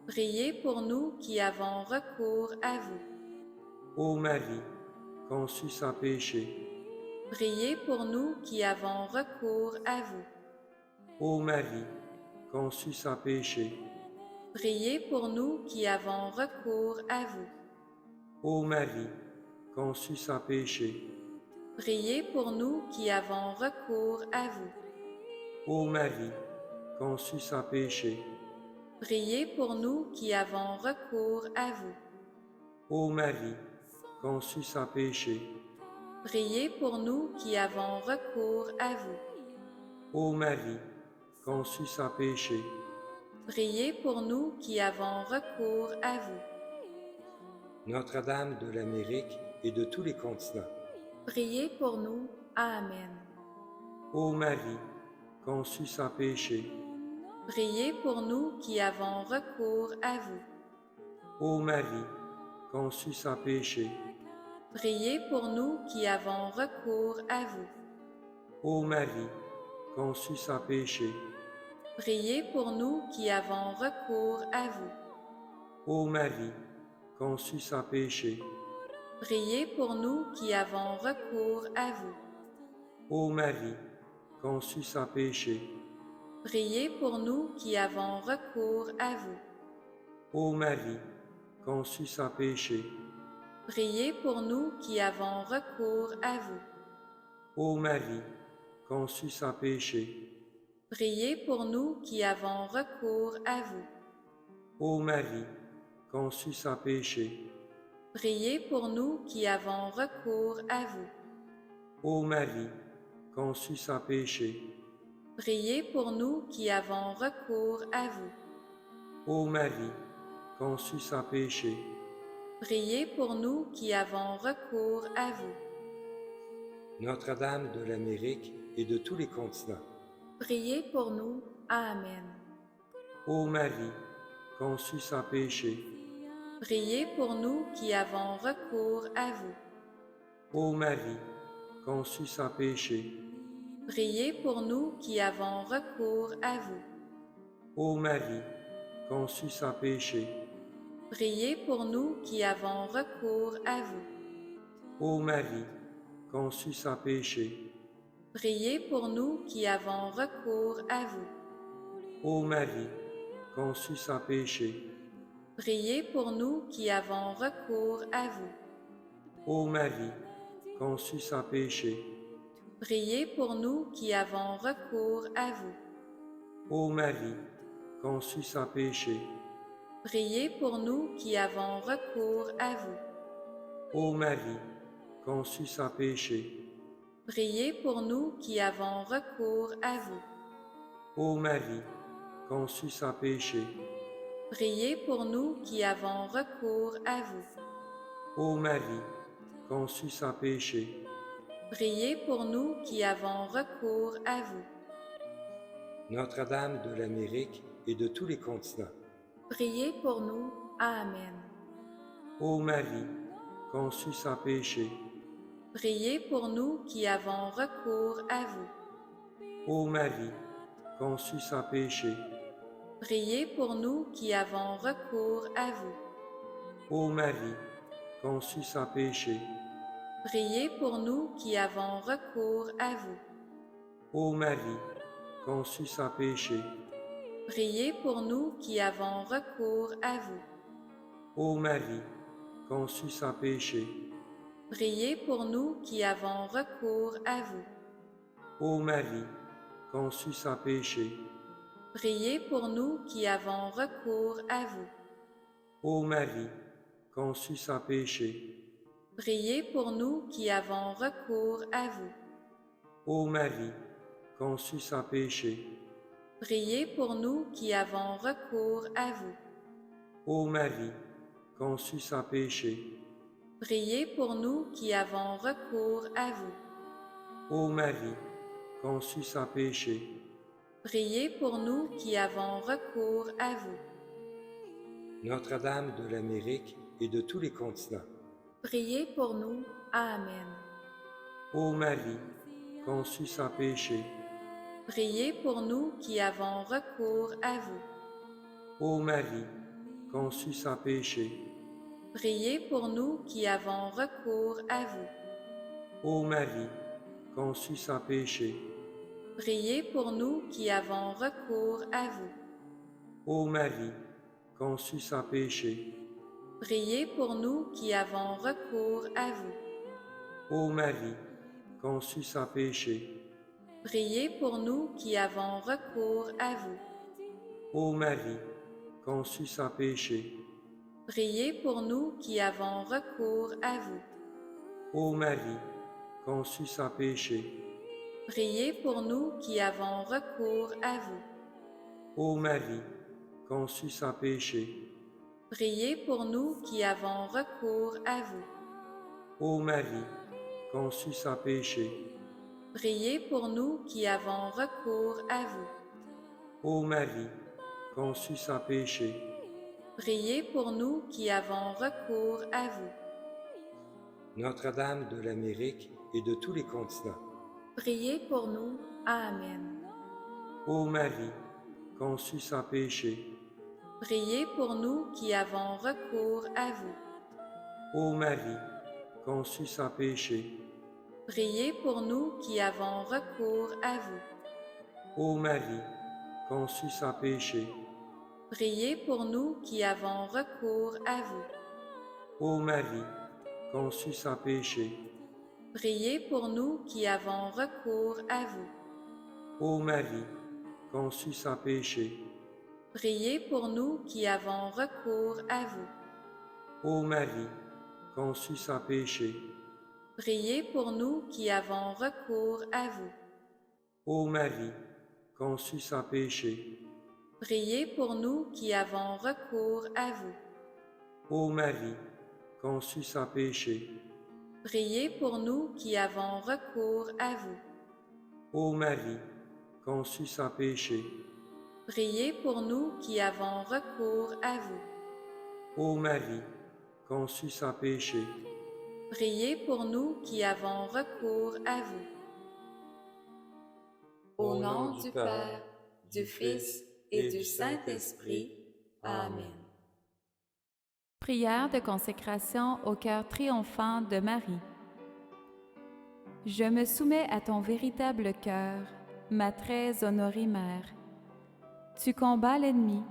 Priez pour nous qui avons recours à vous. Ô Marie, conçue sans péché. Priez pour nous qui avons recours à vous. Ô Marie, conçue sans péché. Priez pour nous qui avons recours à vous. Ô Marie, conçue sans péché. Priez pour nous qui avons recours à vous. Ô Marie, conçue sans péché. Priez pour nous qui avons recours à vous. Ô Marie, conçue sans péché. Priez pour nous qui avons recours à vous. Ô Marie, conçue sans péché. Priez pour nous qui avons recours à vous. Notre-Dame de l'Amérique et de tous les continents. Priez pour nous. Amen. Ô Marie, conçue sans péché. Priez pour nous qui avons recours à vous. Ô Marie, conçue sans péché. Priez pour nous qui avons recours à vous. Ô Marie, conçue sans péché. Priez pour nous qui avons recours à vous. Ô Marie, conçue sans péché. Priez pour nous qui avons recours à vous. Ô Marie, conçue sans péché. Priez pour nous qui avons recours à vous. Ô Marie, conçue sans péché. Priez pour nous qui avons recours à vous. Ô Marie, conçue sans péché. Priez pour nous qui avons recours à vous. Ô Marie, conçue sans péché. Priez pour nous qui avons recours à vous. Ô Marie, conçue sans péché. Priez pour nous qui avons recours à vous. Ô Marie, conçue sans péché. Priez pour nous qui avons recours à vous. Notre-Dame de l'Amérique et de tous les continents. Priez pour nous. Amen. Ô Marie, conçue sans péché. Priez pour nous qui avons recours à vous. Ô Marie, conçue sans péché. Priez pour nous qui avons recours à vous. Ô Marie, conçue sans péché. Priez pour nous qui avons recours à vous. Ô Marie, conçue sans péché. Priez pour nous qui avons recours à vous. Ô Marie, conçue sans péché. Priez pour nous qui avons recours à vous. Ô Marie, conçue sans péché. Priez pour nous qui avons recours à vous. Ô Marie, conçue sans péché. Priez pour nous qui avons recours à vous. Ô Marie, conçue sans péché. Priez pour nous qui avons recours à vous. Ô Marie, conçue sans péché. Priez pour nous qui avons recours à vous. Ô Marie, conçue sans péché. Priez pour nous qui avons recours à vous. Notre-Dame de l'Amérique et de tous les continents. Priez pour nous. Amen. Ô Marie, conçue sans péché. Priez pour nous qui avons recours à vous. Ô Marie, conçue sans péché. Priez pour nous qui avons recours à vous. Ô Marie, conçue sans péché. Priez pour nous qui avons recours à vous. Ô Marie, conçue sans péché. Priez pour nous qui avons recours à vous. Ô Marie, conçue sans péché. Priez pour nous qui avons recours à vous. Ô Marie, conçue sans péché. Priez pour nous qui avons recours à vous. Ô Marie, conçue sans péché. Priez pour nous qui avons recours à vous. Ô Marie, conçue sans péché. Priez pour nous qui avons recours à vous. Ô Marie, conçue sans péché. Priez pour nous qui avons recours à vous. Ô Marie, conçue sans péché. Priez pour nous qui avons recours à vous. Notre-Dame de l'Amérique et de tous les continents. Priez pour nous. Amen. Ô Marie, conçue sans péché. Priez pour nous qui avons recours à vous. Ô Marie, conçue sans péché. Priez pour nous qui avons recours à vous. Ô Marie, conçue sans péché. Priez pour nous qui avons recours à vous. Ô Marie, conçue sans péché. Priez pour nous qui avons recours à vous. Ô Marie, conçue sans péché. Priez pour nous qui avons recours à vous. Ô Marie, conçue sans péché. Priez pour nous qui avons recours à vous. Ô Marie, conçue sans péché. Priez pour nous qui avons recours à vous. Ô Marie, conçue sans péché. Priez pour nous qui avons recours à vous. Ô Marie, conçue sans péché. Priez pour nous qui avons recours à vous. Ô Marie, conçue sans péché. Priez pour nous qui avons recours à vous. Notre-Dame de l'Amérique et de tous les continents. Priez pour nous. Amen. Ô Marie, conçue sans péché. Priez pour nous qui avons recours à vous. Ô Marie, conçue sans péché. Priez pour nous qui avons recours à vous. Ô Marie, conçue sans péché. Priez pour nous qui avons recours à vous. Ô Marie, conçue sans péché. Priez pour nous qui avons recours à vous. Ô Marie, conçue sans péché. Priez pour nous qui avons recours à vous. Ô Marie, conçue sans péché. Priez pour nous qui avons recours à vous. Ô Marie, conçue sans péché. Priez pour nous qui avons recours à vous. Ô Marie, conçue sans péché. Priez pour nous qui avons recours à vous. Ô Marie, conçue sans péché. Priez pour nous qui avons recours à vous. Ô Marie, conçue sans péché. Priez pour nous qui avons recours à vous. Au nom du Père, du Fils et du Saint-Esprit. Amen. Prière de consécration au cœur triomphant de Marie. Je me soumets à ton véritable cœur, ma très honorée Mère. Tu combats l'ennemi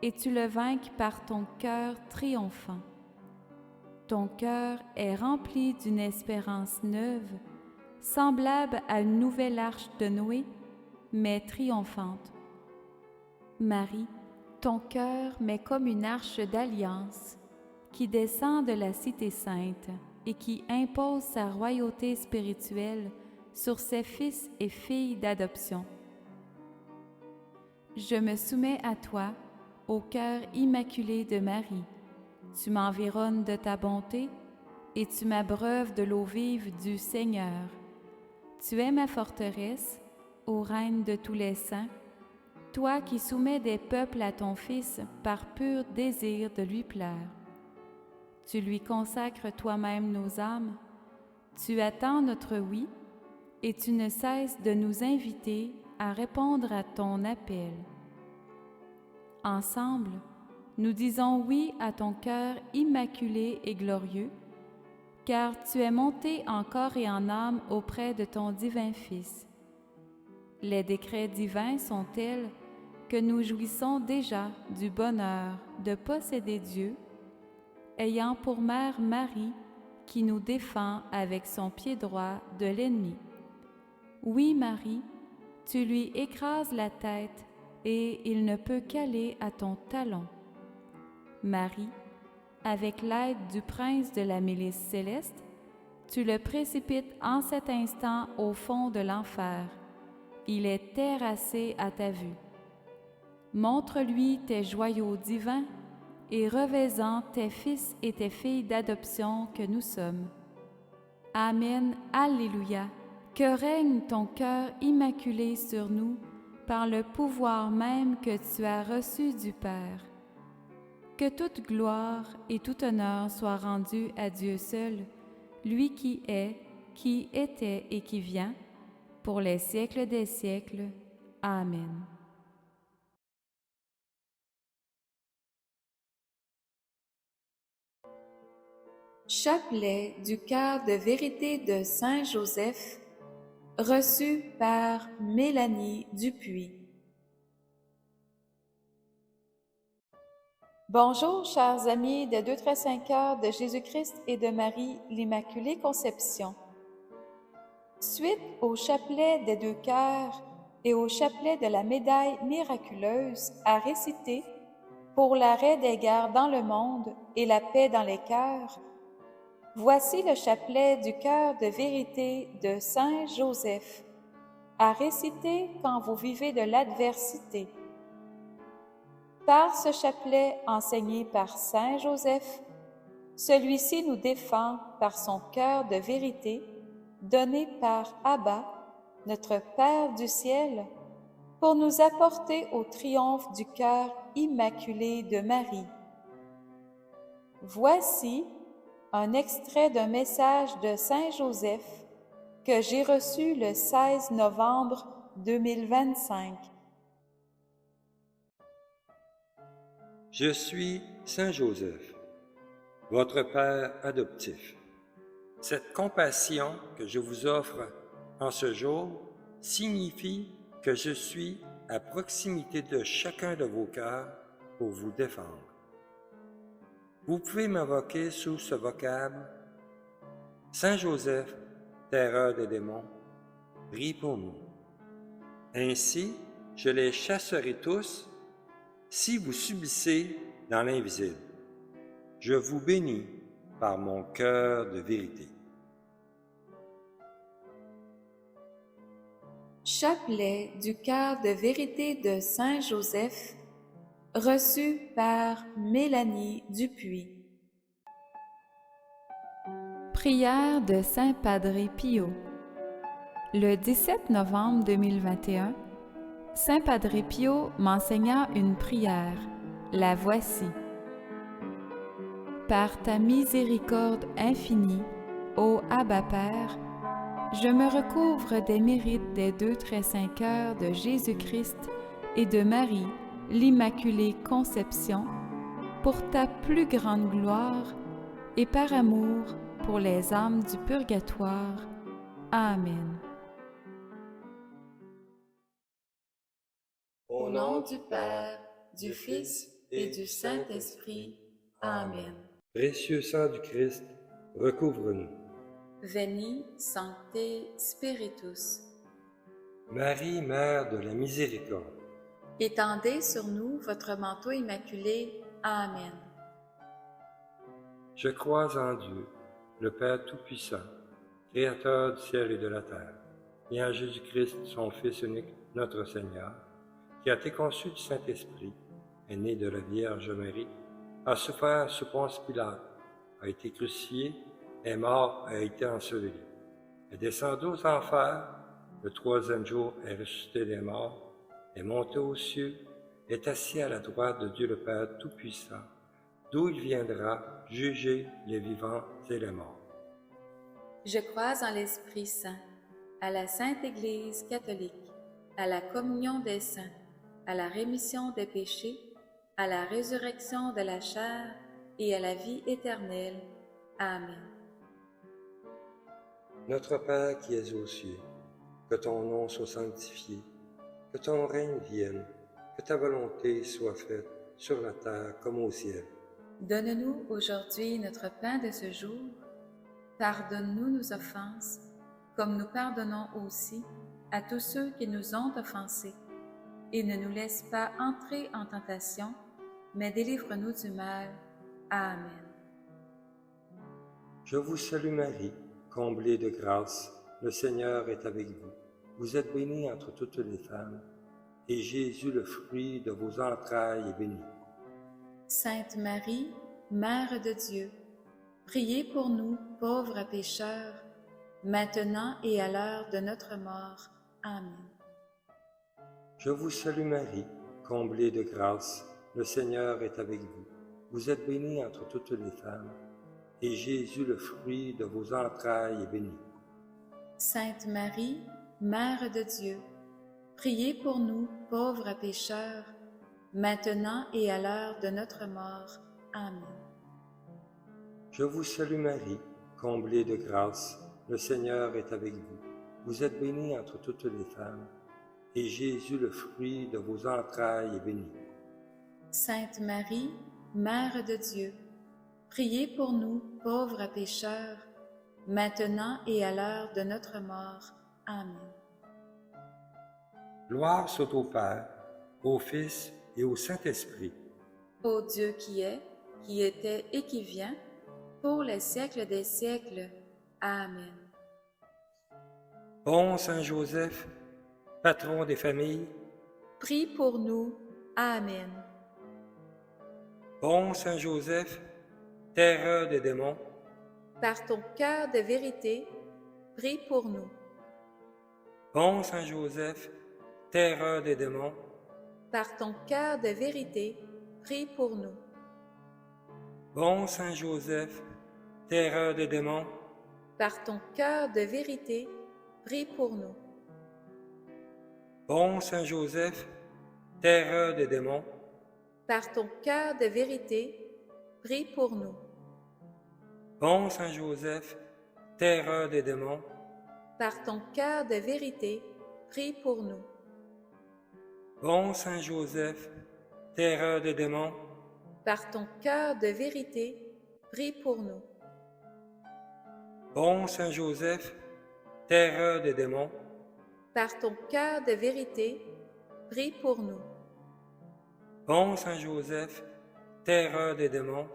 et tu le vainques par ton cœur triomphant. Ton cœur est rempli d'une espérance neuve, semblable à une nouvelle arche de Noé, mais triomphante. Marie, ton cœur m'est comme une arche d'alliance qui descend de la cité sainte et qui impose sa royauté spirituelle sur ses fils et filles d'adoption. Je me soumets à toi, au cœur immaculé de Marie. Tu m'environnes de ta bonté et tu m'abreuves de l'eau vive du Seigneur. Tu es ma forteresse, ô Reine de tous les saints, toi qui soumets des peuples à ton Fils par pur désir de lui plaire. Tu lui consacres toi-même nos âmes, tu attends notre oui, et tu ne cesses de nous inviter à répondre à ton appel. Ensemble, nous disons oui à ton cœur immaculé et glorieux, car tu es monté en corps et en âme auprès de ton divin Fils. Les décrets divins sont tels que nous jouissons déjà du bonheur de posséder Dieu, ayant pour mère Marie qui nous défend avec son pied droit de l'ennemi. Oui, Marie, tu lui écrases la tête et il ne peut qu'aller à ton talon. Marie, avec l'aide du prince de la milice céleste, tu le précipites en cet instant au fond de l'enfer. Il est terrassé à ta vue. Montre-lui tes joyaux divins et revêts-en tes fils et tes filles d'adoption que nous sommes. Amen, Alléluia. Que règne ton cœur immaculé sur nous par le pouvoir même que tu as reçu du Père. Que toute gloire et tout honneur soient rendus à Dieu seul, lui qui est, qui était et qui vient, pour les siècles des siècles. Amen. Chapelet du cœur de vérité de Saint Joseph, reçu par Mélanie Dupuis. Bonjour, chers amis des 2 très saints cœurs de Jésus-Christ et de Marie, l'Immaculée Conception. Suite au chapelet des 2 cœurs et au chapelet de la médaille miraculeuse à réciter pour l'arrêt des guerres dans le monde et la paix dans les cœurs, voici le chapelet du cœur de vérité de Saint Joseph, à réciter quand vous vivez de l'adversité. Par ce chapelet enseigné par Saint Joseph, celui-ci nous défend par son cœur de vérité, donné par Abba, notre Père du ciel, pour nous apporter au triomphe du cœur immaculé de Marie. Voici un extrait d'un message de Saint Joseph que j'ai reçu le 16 novembre 2025. Je suis Saint Joseph, votre Père adoptif. Cette compassion que je vous offre en ce jour signifie que je suis à proximité de chacun de vos cœurs pour vous défendre. Vous pouvez m'invoquer sous ce vocable: Saint Joseph, terreur des démons, prie pour nous. Ainsi, je les chasserai tous si vous subissez dans l'invisible. Je vous bénis par mon cœur de vérité. Chapelet du cœur de vérité de Saint Joseph, reçu par Mélanie Dupuis. Prière de Saint Padre Pio. Le 17 novembre 2021, Saint Padre Pio m'enseigna une prière. La voici. Par ta miséricorde infinie, ô Abba Père, je me recouvre des mérites des 2 très saints cœurs de Jésus-Christ et de Marie, l'Immaculée Conception, pour ta plus grande gloire et par amour pour les âmes du purgatoire. Amen. Au nom du Père, du Fils et du Saint-Esprit. Amen. Précieux sang du Christ, recouvre-nous. Veni, Sancte Spiritus. Marie, Mère de la Miséricorde, Étendez sur nous votre manteau immaculé. Amen. je crois en Dieu, le Père Tout-Puissant, Créateur du ciel et de la terre, et en Jésus-Christ, son Fils unique, notre Seigneur, qui a été conçu du Saint-Esprit, est né de la Vierge Marie, a souffert sous Ponce Pilate, a été crucifié, est mort, a été enseveli, est descendu aux enfers, le 3e jour est ressuscité des morts, est monté aux cieux, est assis à la droite de Dieu le Père Tout-Puissant, d'où il viendra juger les vivants et les morts. Je crois en l'Esprit Saint, à la Sainte Église catholique, à la communion des saints, à la rémission des péchés, à la résurrection de la chair et à la vie éternelle. Amen. Notre Père qui es aux cieux, que ton nom soit sanctifié, que ton règne vienne, que ta volonté soit faite sur la terre comme au ciel. Donne-nous aujourd'hui notre pain de ce jour. Pardonne-nous nos offenses, comme nous pardonnons aussi à tous ceux qui nous ont offensés. Et ne nous laisse pas entrer en tentation, mais délivre-nous du mal. Amen. Je vous salue Marie, comblée de grâce, le Seigneur est avec vous. Vous êtes bénie entre toutes les femmes, et Jésus, le fruit de vos entrailles, est béni. Sainte Marie, Mère de Dieu, priez pour nous pauvres pécheurs, maintenant et à l'heure de notre mort. Amen. Je vous salue Marie, comblée de grâce, le Seigneur est avec vous. Vous êtes bénie entre toutes les femmes, et Jésus, le fruit de vos entrailles, est béni. Sainte Marie, Mère de Dieu, priez pour nous pauvres pécheurs, maintenant et à l'heure de notre mort. Amen. Je vous salue Marie, comblée de grâce, le Seigneur est avec vous. Vous êtes bénie entre toutes les femmes, et Jésus, le fruit de vos entrailles, est béni. Sainte Marie, Mère de Dieu, priez pour nous pauvres pécheurs, maintenant et à l'heure de notre mort. Amen. Gloire soit au Père, au Fils et au Saint-Esprit. Ô Dieu qui est, qui était et qui vient, pour les siècles des siècles. Amen. Bon Saint Joseph, patron des familles, Prie pour nous. Amen. bon Saint Joseph, terreur des démons, Par ton cœur de vérité, prie pour nous. bon Saint Joseph, terreur des démons, Par ton cœur de vérité, prie pour nous. bon Saint Joseph, terreur des démons, Par ton cœur de vérité, prie pour nous. bon Saint Joseph, terreur des démons, Par ton cœur de vérité, prie pour nous. bon Saint Joseph, terreur des démons, Par ton cœur de vérité, prie pour nous. bon Saint Joseph, terreur des démons, Par ton cœur de vérité, prie pour nous. bon Saint Joseph, terreur des démons, Par ton cœur de vérité, prie pour nous. bon Saint Joseph, terreur des démons,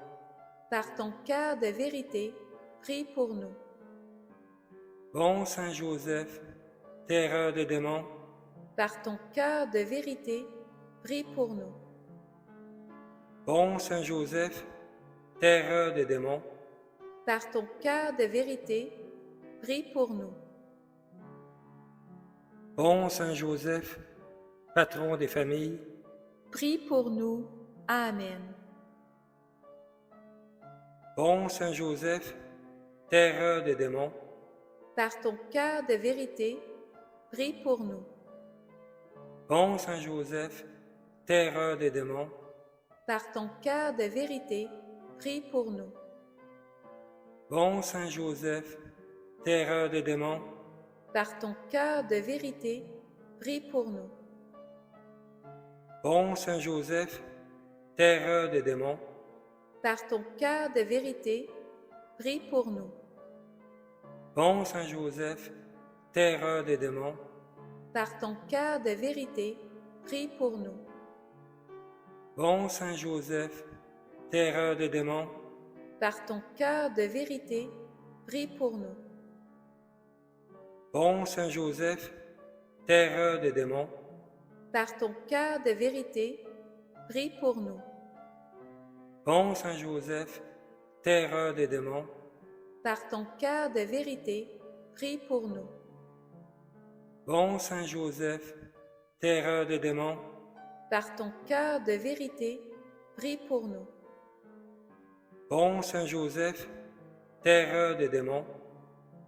Par ton cœur de vérité, prie pour nous. bon Saint Joseph, terreur des démons, Par ton cœur de vérité, prie pour nous. bon Saint Joseph, terreur des démons, Par ton cœur de vérité, prie pour nous. bon Saint Joseph, patron des familles, Prie pour nous. Amen. bon Saint Joseph, terreur des démons, Par ton cœur de vérité, prie pour nous. bon Saint Joseph, terreur des démons, Par ton cœur de vérité, prie pour nous. bon Saint Joseph, terreur des démons, Par ton cœur de vérité, prie pour nous. bon Saint Joseph, terreur des démons, Par ton cœur de vérité, prie pour nous. bon Saint Joseph, terreur des démons, Par ton cœur de vérité, prie pour nous. bon Saint Joseph, terreur des démons, Par ton cœur de vérité, prie pour nous. bon Saint Joseph, terreur des démons, Par ton cœur de vérité, prie pour nous. bon Saint Joseph, terreur des démons, Par ton cœur de vérité, prie pour nous. bon Saint Joseph, terreur des démons, Par ton cœur de vérité, prie pour nous. bon Saint Joseph, terreur des démons,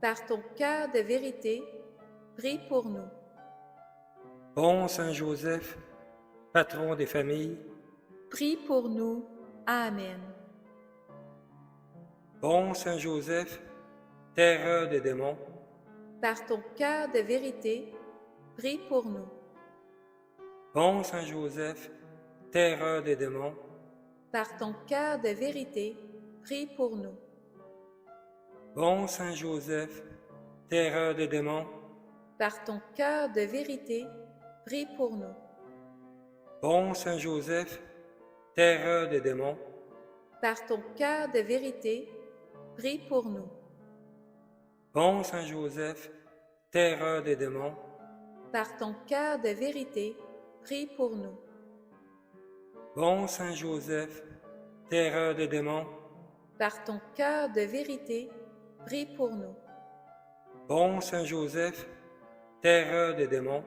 Par ton cœur de vérité, prie pour nous. bon Saint Joseph, patron des familles, prie pour nous. Amen. Bon Saint Joseph, terreur des démons, Par ton cœur de vérité, prie pour nous. bon Saint Joseph, terreur des démons, Par ton cœur de vérité, prie pour nous. bon Saint Joseph, terreur des démons, Par ton cœur de vérité, prie pour nous. bon Saint Joseph, terreur des démons, Par ton cœur de vérité, prie pour nous. bon Saint Joseph, terreur des démons, Par ton cœur de vérité, prie pour nous. bon Saint Joseph, terreur des démons, Par ton cœur de vérité, prie pour nous. bon Saint Joseph, terreur des démons,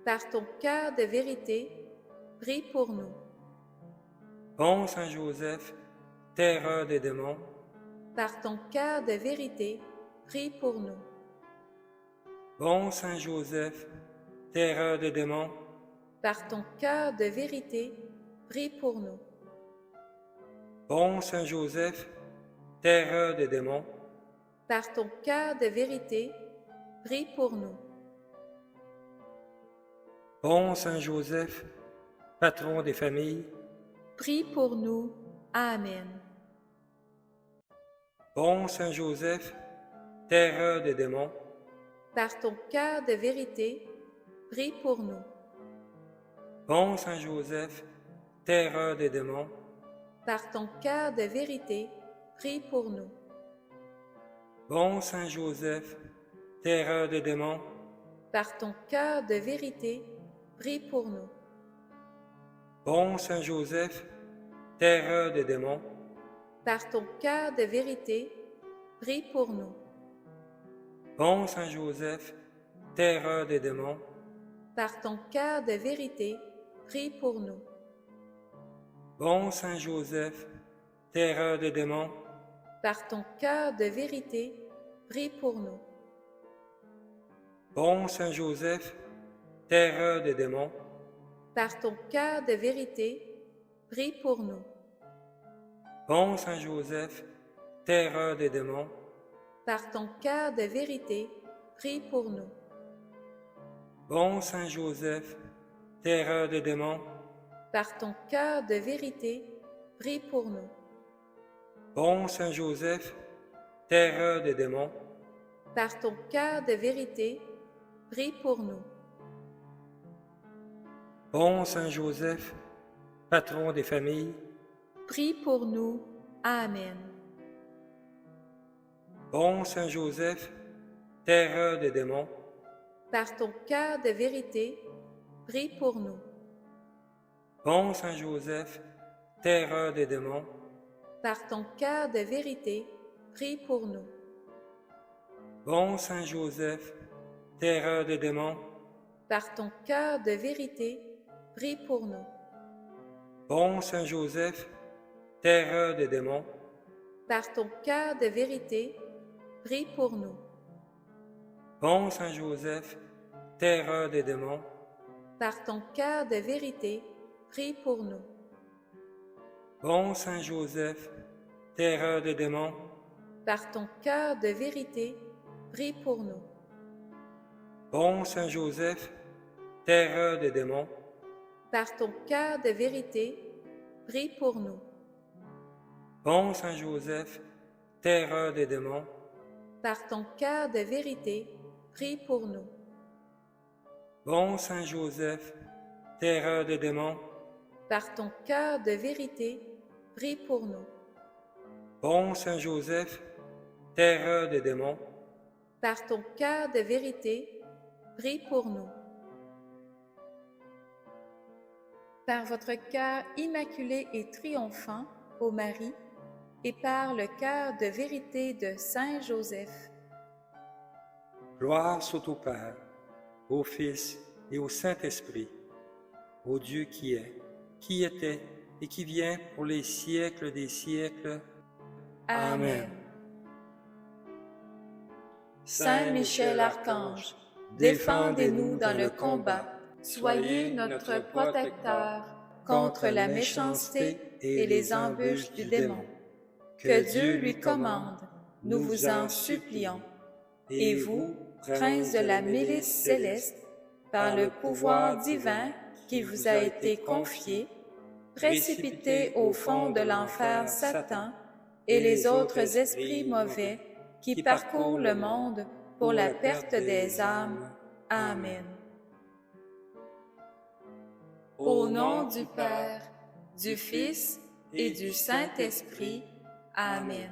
Par ton cœur de vérité, prie pour nous. bon Saint Joseph, terreur des démons, Par ton cœur de vérité, prie pour nous. bon Saint Joseph, terreur des démons, Par ton cœur de vérité, prie pour nous. bon Saint Joseph, terreur des démons, Par ton cœur de vérité, prie pour nous. bon Saint Joseph, patron des familles, Prie pour nous. Amen. bon Saint Joseph, terreur des démons, Par ton cœur de vérité, prie pour nous. bon Saint Joseph, terreur des démons, Par ton cœur de vérité, prie pour nous. bon Saint Joseph, terreur des démons, Par ton cœur de vérité, prie pour nous. bon Saint Joseph, terreur des démons, Par ton cœur de vérité, prie pour nous. bon Saint Joseph, terreur des démons, Par ton cœur de vérité, prie pour nous. bon Saint Joseph, terreur des démons, Par ton cœur de vérité, prie pour nous. bon Saint Joseph, terreur des démons, Par ton cœur de vérité, prie pour nous. bon Saint Joseph, terreur des démons, Par ton cœur de vérité, prie pour nous. bon Saint Joseph, terreur des démons, Par ton cœur de vérité, prie pour nous. bon Saint Joseph, terreur des démons, Par ton cœur de vérité, prie pour nous. bon Saint Joseph, patron des familles, Prie pour nous. Amen. bon Saint Joseph, terreur des démons, Par ton cœur de vérité, prie pour nous. bon Saint Joseph, terreur des démons, Par ton cœur de vérité, prie pour nous. bon Saint Joseph, terreur des démons, Par ton cœur de vérité, prie pour nous. bon Saint Joseph, terreur des démons, Par ton cœur de vérité, prie pour nous. bon Saint Joseph, terreur des démons, Par ton cœur de vérité, prie pour nous. bon Saint Joseph, terreur des démons, Par ton cœur de vérité, prie pour nous. bon Saint Joseph, terreur des démons, Par ton cœur de vérité, prie pour nous. bon Saint Joseph, terreur des démons, Par ton cœur de vérité, prie pour nous. bon Saint Joseph, terreur des démons, Par ton cœur de vérité, prie pour nous. bon Saint Joseph, terreur des démons, Par ton cœur de vérité, prie pour nous. Par votre cœur immaculé et triomphant, ô Marie, et par le cœur de vérité de Saint Joseph, gloire soit au Père, au Fils et au Saint-Esprit, au Dieu qui est, qui était et qui vient pour les siècles des siècles. Amen. Saint Michel Archange, défendez-nous dans le combat. Soyez notre protecteur contre la méchanceté et les embûches du démon. Que Dieu lui commande, nous vous en supplions. Et vous, prince de la milice céleste, par le pouvoir divin qui vous a été confié, précipitez au fond de l'enfer Satan et les autres esprits mauvais qui parcourent le monde pour la perte des âmes. Amen. Au nom du Père, du Fils et du Saint-Esprit. Amen.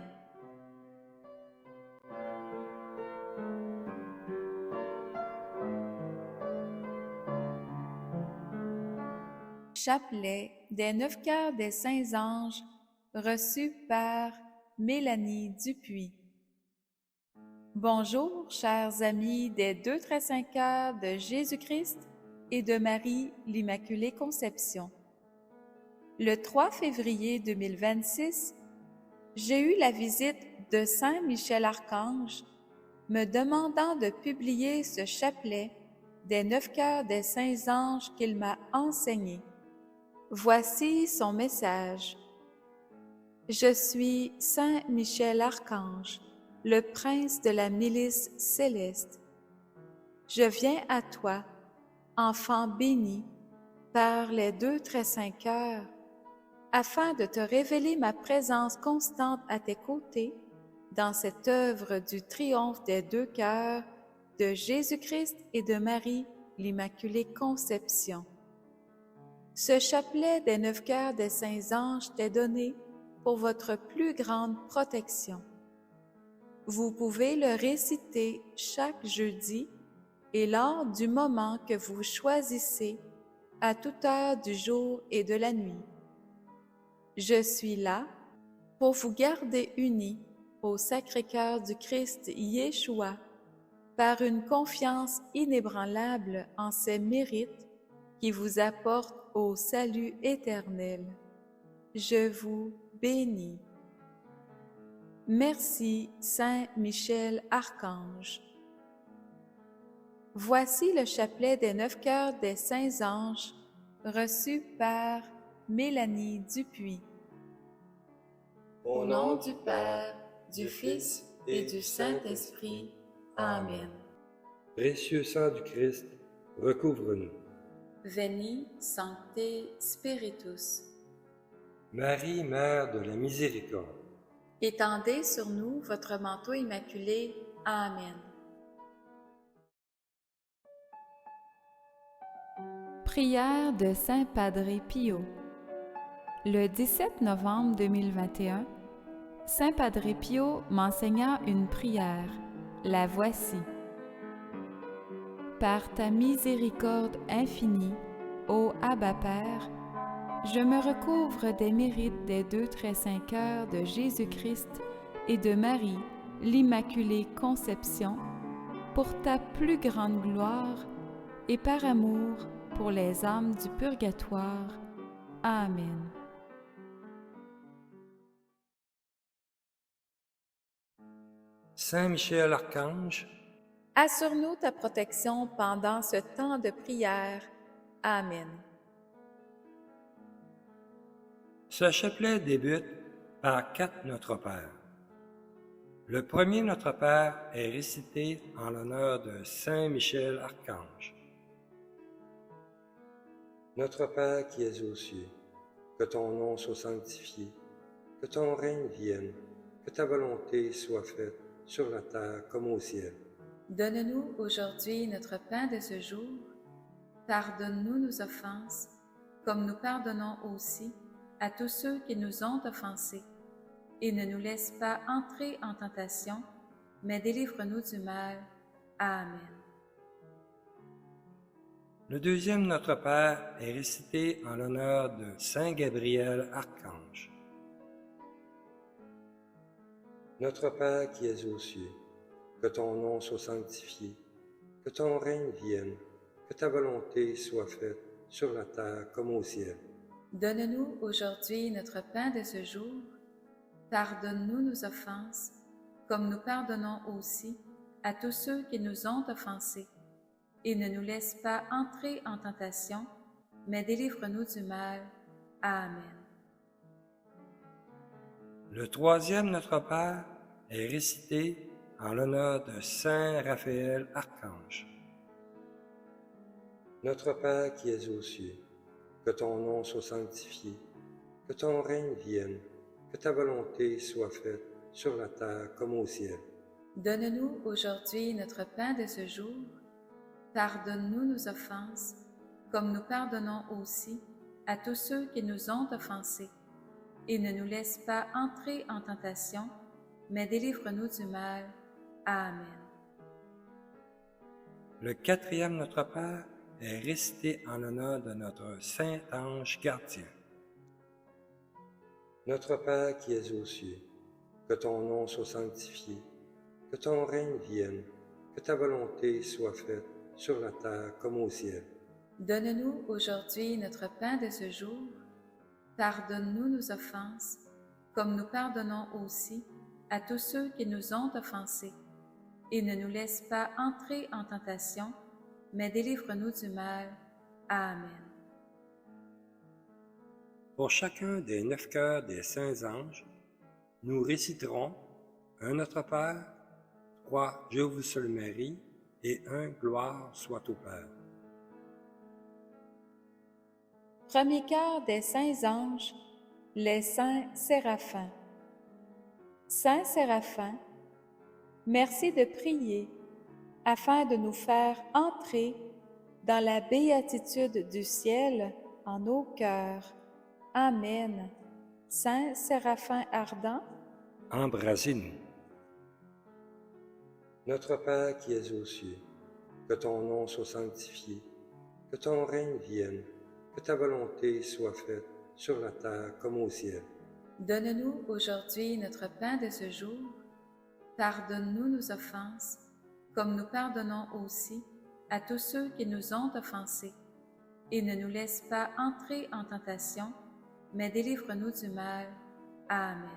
Chapelet des 9 cœurs des saints anges reçu par Mélanie Dupuis. Bonjour, chers amis des 2 très saints cœurs de Jésus-Christ et de Marie l'Immaculée Conception. Le 3 février 2026, j'ai eu la visite de Saint Michel Archange me demandant de publier ce chapelet des 9 cœurs des saints anges qu'il m'a enseigné. Voici son message. Je suis Saint Michel Archange, le prince de la milice céleste. Je viens à toi, enfant béni, par les 2 très saints cœurs, afin de te révéler ma présence constante à tes côtés dans cette œuvre du triomphe des 2 cœurs de Jésus-Christ et de Marie l'Immaculée Conception. Ce chapelet des 9 cœurs des saints anges t'est donné pour votre plus grande protection. Vous pouvez le réciter chaque jeudi et lors du moment que vous choisissez, à toute heure du jour et de la nuit. Je suis là pour vous garder unis au Sacré-Cœur du Christ Yeshua par une confiance inébranlable en ses mérites qui vous apportent au salut éternel. Je vous bénis. Merci, Saint Michel Archange. Voici le chapelet des 9 cœurs des saints anges, reçu par Mélanie Dupuis. Au nom du Père, du Fils et du Saint-Esprit. Amen. Précieux sang du Christ, recouvre-nous. Veni, Sancte Spiritus. Marie, Mère de la Miséricorde, Étendez sur nous votre manteau immaculé. Amen. Prière de Saint Padre Pio. Le 17 novembre 2021, Saint Padre Pio m'enseigna une prière. La voici. Par ta miséricorde infinie, ô Abba Père, je me recouvre des mérites des 2 très saints cœurs de Jésus-Christ et de Marie, l'Immaculée Conception, pour ta plus grande gloire et par amour pour les âmes du purgatoire. Amen. Saint Michel Archange, Assure-nous ta protection pendant ce temps de prière. Amen. ce chapelet débute par 4 Notre Père. Le premier Notre Père est récité en l'honneur de Saint Michel Archange. Notre Père qui es aux cieux, que ton nom soit sanctifié, que ton règne vienne, que ta volonté soit faite sur la terre comme au ciel. Donne-nous aujourd'hui notre pain de ce jour. Pardonne-nous nos offenses, comme nous pardonnons aussi à tous ceux qui nous ont offensés. Et ne nous laisse pas entrer en tentation, mais délivre-nous du mal. Amen. Le deuxième Notre Père est récité en l'honneur de Saint Gabriel Archange. Notre Père qui es aux cieux, que ton nom soit sanctifié, que ton règne vienne, que ta volonté soit faite sur la terre comme au ciel. Donne-nous aujourd'hui notre pain de ce jour. Pardonne-nous nos offenses, comme nous pardonnons aussi à tous ceux qui nous ont offensés. Et ne nous laisse pas entrer en tentation, mais délivre-nous du mal. Amen. Le troisième Notre Père est récité en l'honneur de Saint Raphaël Archange. Notre Père qui es aux cieux, que ton nom soit sanctifié, que ton règne vienne, que ta volonté soit faite sur la terre comme au ciel. Donne-nous aujourd'hui notre pain de ce jour. Pardonne-nous nos offenses, comme nous pardonnons aussi à tous ceux qui nous ont offensés. Et ne nous laisse pas entrer en tentation, mais délivre-nous du mal. Amen. Le quatrième Notre Père est récité en l'honneur de notre Saint Ange Gardien. Notre Père qui es aux cieux, que ton nom soit sanctifié, que ton règne vienne, que ta volonté soit faite sur la terre comme au ciel. Donne-nous aujourd'hui notre pain de ce jour. Pardonne-nous nos offenses, comme nous pardonnons aussi à tous ceux qui nous ont offensés. Et ne nous laisse pas entrer en tentation, mais délivre-nous du mal. Amen. Pour chacun des 9 cœurs des saints anges, nous réciterons un Notre Père, 3 Je vous salue Marie et 1 Gloire soit au Père. Premier cœur des saints anges, les saints séraphins. Saint Séraphin, merci de prier afin de nous faire entrer dans la béatitude du ciel en nos cœurs. Amen. Saint Séraphin ardent, Embrasez-nous. Notre Père qui es aux cieux, que ton nom soit sanctifié, que ton règne vienne, que ta volonté soit faite sur la terre comme au ciel. donne-nous aujourd'hui notre pain de ce jour. Pardonne-nous nos offenses, comme nous pardonnons aussi à tous ceux qui nous ont offensés. Et ne nous laisse pas entrer en tentation, mais délivre-nous du mal. Amen.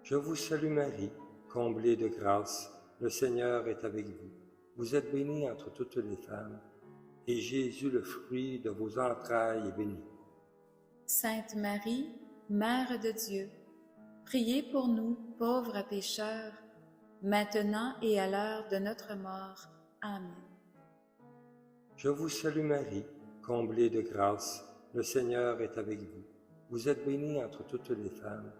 Je vous salue Marie, comblée de grâce, le Seigneur est avec vous. Vous êtes bénie entre toutes les femmes, et Jésus, le fruit de vos entrailles, est béni. Sainte Marie, Mère de Dieu, priez pour nous, pauvres pécheurs, maintenant et à l'heure de notre mort. Amen. Je vous salue Marie, comblée de grâce, le Seigneur est avec vous. Vous êtes bénie entre toutes les femmes,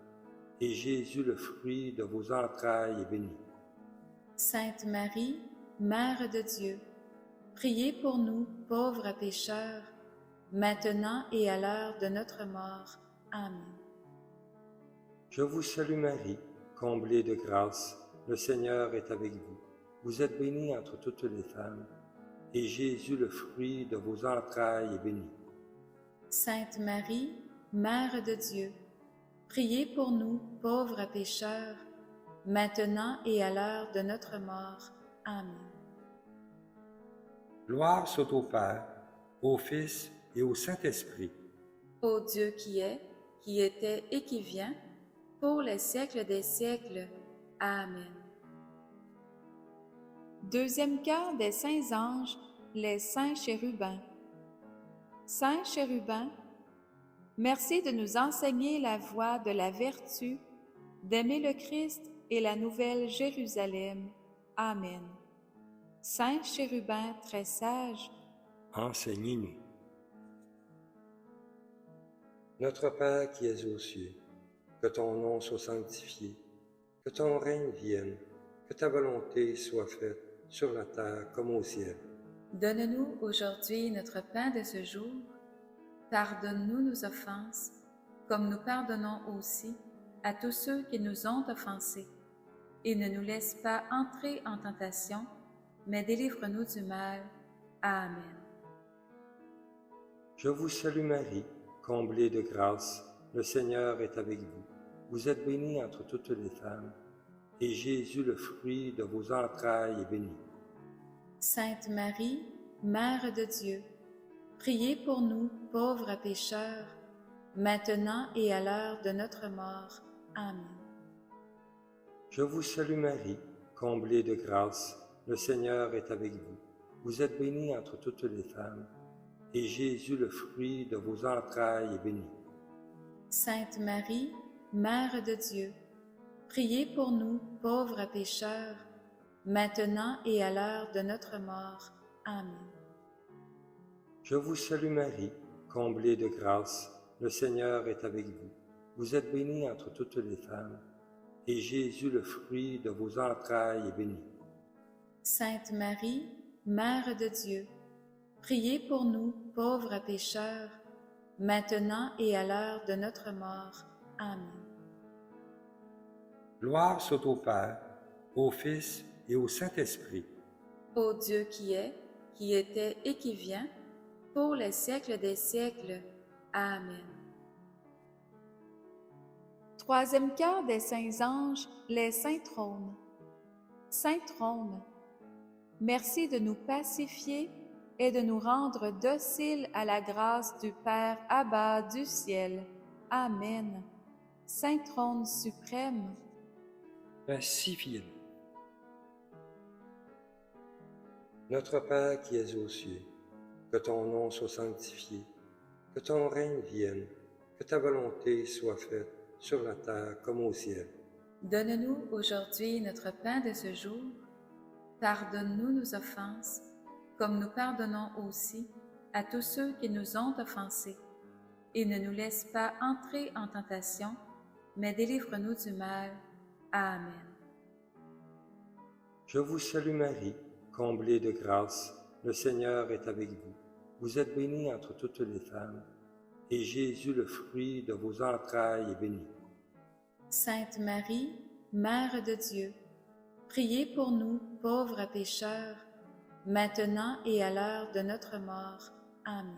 et Jésus, le fruit de vos entrailles, est béni. Sainte Marie, Mère de Dieu, priez pour nous, pauvres pécheurs, maintenant et à l'heure de notre mort. Amen. Je vous salue Marie, comblée de grâce, le Seigneur est avec vous. Vous êtes bénie entre toutes les femmes, et Jésus, le fruit de vos entrailles, est béni. Sainte Marie, Mère de Dieu, priez pour nous, pauvres pécheurs, maintenant et à l'heure de notre mort. Amen. Gloire soit au Père, au Fils et au Saint-Esprit. Ô Dieu qui est, qui était et qui vient, pour les siècles des siècles. Amen. Deuxième cœur des saints anges, les saints chérubins. Saints chérubins, merci de nous enseigner la voie de la vertu, d'aimer le Christ et la nouvelle Jérusalem. Amen. Saint chérubin très sage, Enseignez-nous. Notre Père qui es aux cieux, que ton nom soit sanctifié, que ton règne vienne, que ta volonté soit faite sur la terre comme au ciel. donne-nous aujourd'hui notre pain de ce jour. Pardonne-nous nos offenses, comme nous pardonnons aussi à tous ceux qui nous ont offensés. Et ne nous laisse pas entrer en tentation, mais délivre-nous du mal. Amen. Je vous salue Marie, comblée de grâce, le Seigneur est avec vous. Vous êtes bénie entre toutes les femmes, et Jésus, le fruit de vos entrailles, est béni. Sainte Marie, Mère de Dieu, priez pour nous, pauvres pécheurs, maintenant et à l'heure de notre mort. Amen. Je vous salue Marie, comblée de grâce, le Seigneur est avec vous. Vous êtes bénie entre toutes les femmes, et Jésus, le fruit de vos entrailles, est béni. Sainte Marie, Mère de Dieu, priez pour nous, pauvres pécheurs, maintenant et à l'heure de notre mort. Amen. Je vous salue Marie, comblée de grâce, le Seigneur est avec vous. Vous êtes bénie entre toutes les femmes, et Jésus, le fruit de vos entrailles, est béni. Sainte Marie, Mère de Dieu, priez pour nous, pauvres pécheurs, maintenant et à l'heure de notre mort. Amen. Gloire soit au Père, au Fils et au Saint-Esprit. Ô Dieu qui est, qui était et qui vient, pour les siècles des siècles. Amen. Troisième cœur des saints anges, les saints trônes. Saint trône, merci de nous pacifier et de nous rendre dociles à la grâce du Père Abba du ciel. Amen. Saint trône suprême, Pacifiez-nous. Notre Père qui es aux cieux, que ton nom soit sanctifié, que ton règne vienne, que ta volonté soit faite sur la terre comme au ciel. donne-nous aujourd'hui notre pain de ce jour. Pardonne-nous nos offenses, comme nous pardonnons aussi à tous ceux qui nous ont offensés. Et ne nous laisse pas entrer en tentation, mais délivre-nous du mal. Amen. Je vous salue Marie, comblée de grâce, le Seigneur est avec vous. Vous êtes bénie entre toutes les femmes, et Jésus, le fruit de vos entrailles, est béni. Sainte Marie, Mère de Dieu, priez pour nous, pauvres pécheurs, maintenant et à l'heure de notre mort. Amen.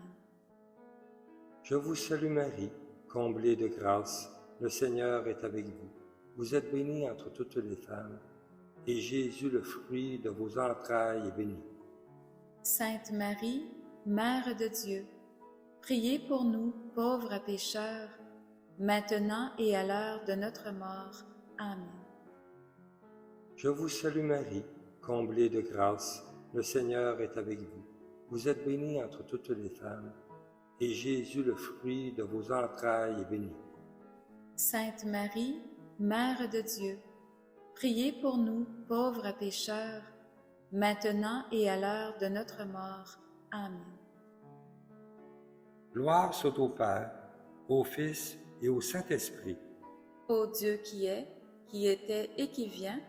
Je vous salue Marie, comblée de grâce, le Seigneur est avec vous. Vous êtes bénie entre toutes les femmes, et Jésus, le fruit de vos entrailles, est béni. Sainte Marie, Mère de Dieu, priez pour nous, pauvres pécheurs, maintenant et à l'heure de notre mort. Amen. Je vous salue Marie, comblée de grâce, le Seigneur est avec vous. Vous êtes bénie entre toutes les femmes, et Jésus, le fruit de vos entrailles, est béni. Sainte Marie, Mère de Dieu, priez pour nous, pauvres pécheurs, maintenant et à l'heure de notre mort. Amen. Gloire soit au Père, au Fils et au Saint-Esprit. Ô Dieu qui est, qui était et qui vient,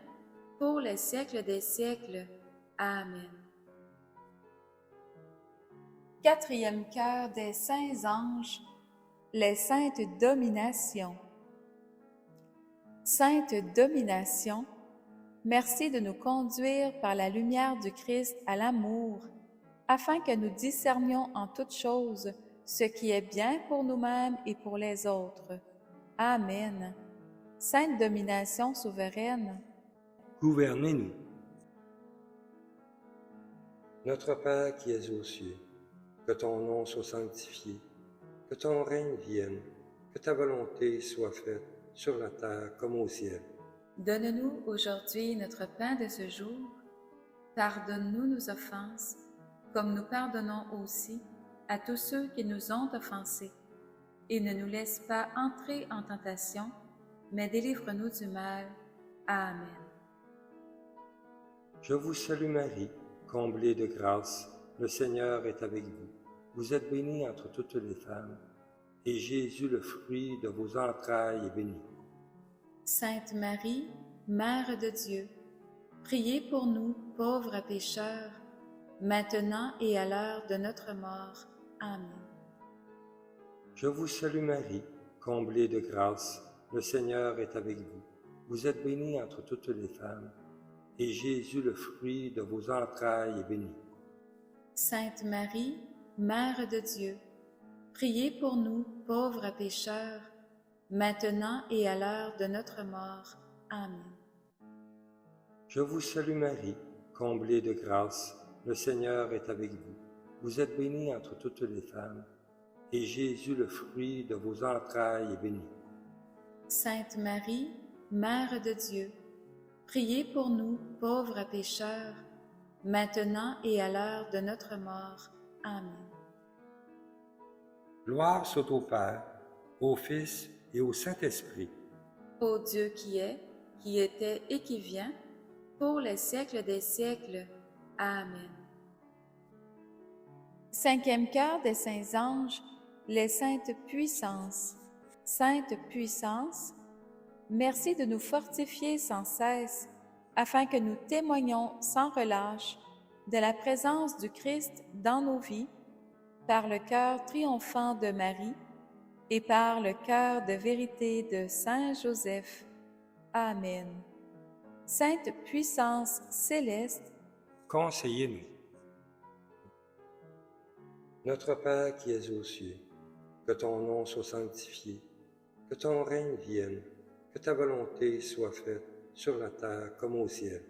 pour les siècles des siècles. Amen. Quatrième cœur des saints anges, les saintes dominations. Sainte domination, merci de nous conduire par la lumière du Christ à l'amour, afin que nous discernions en toutes choses ce qui est bien pour nous-mêmes et pour les autres. Amen. Sainte domination souveraine, Gouvernez-nous. Notre Père qui es aux cieux, que ton nom soit sanctifié, que ton règne vienne, que ta volonté soit faite sur la terre comme au ciel. donne-nous aujourd'hui notre pain de ce jour. Pardonne-nous nos offenses, comme nous pardonnons aussi à tous ceux qui nous ont offensés. Et ne nous laisse pas entrer en tentation, mais délivre-nous du mal. Amen. Je vous salue Marie, comblée de grâce, le Seigneur est avec vous. Vous êtes bénie entre toutes les femmes, et Jésus, le fruit de vos entrailles, est béni. Sainte Marie, Mère de Dieu, priez pour nous, pauvres pécheurs, maintenant et à l'heure de notre mort. Amen. Je vous salue Marie, comblée de grâce, le Seigneur est avec vous. Vous êtes bénie entre toutes les femmes, et Jésus, le fruit de vos entrailles, est béni. Sainte Marie, Mère de Dieu, priez pour nous, pauvres pécheurs, maintenant et à l'heure de notre mort. Amen. Je vous salue Marie, comblée de grâce, le Seigneur est avec vous. Vous êtes bénie entre toutes les femmes, et Jésus, le fruit de vos entrailles, est béni. Sainte Marie, Mère de Dieu, priez pour nous, pauvres pécheurs, maintenant et à l'heure de notre mort. Amen. Gloire soit au Père, au Fils et au Saint-Esprit. Ô Dieu qui est, qui était et qui vient, pour les siècles des siècles. Amen. Cinquième cœur des saints anges, les saintes puissances. Sainte puissance, merci de nous fortifier sans cesse, afin que nous témoignions sans relâche de la présence du Christ dans nos vies, par le cœur triomphant de Marie et par le cœur de vérité de Saint Joseph. Amen. Sainte puissance céleste, Conseillez-nous. Notre Père qui es aux cieux, que ton nom soit sanctifié, que ton règne vienne, que ta volonté soit faite sur la terre comme au ciel.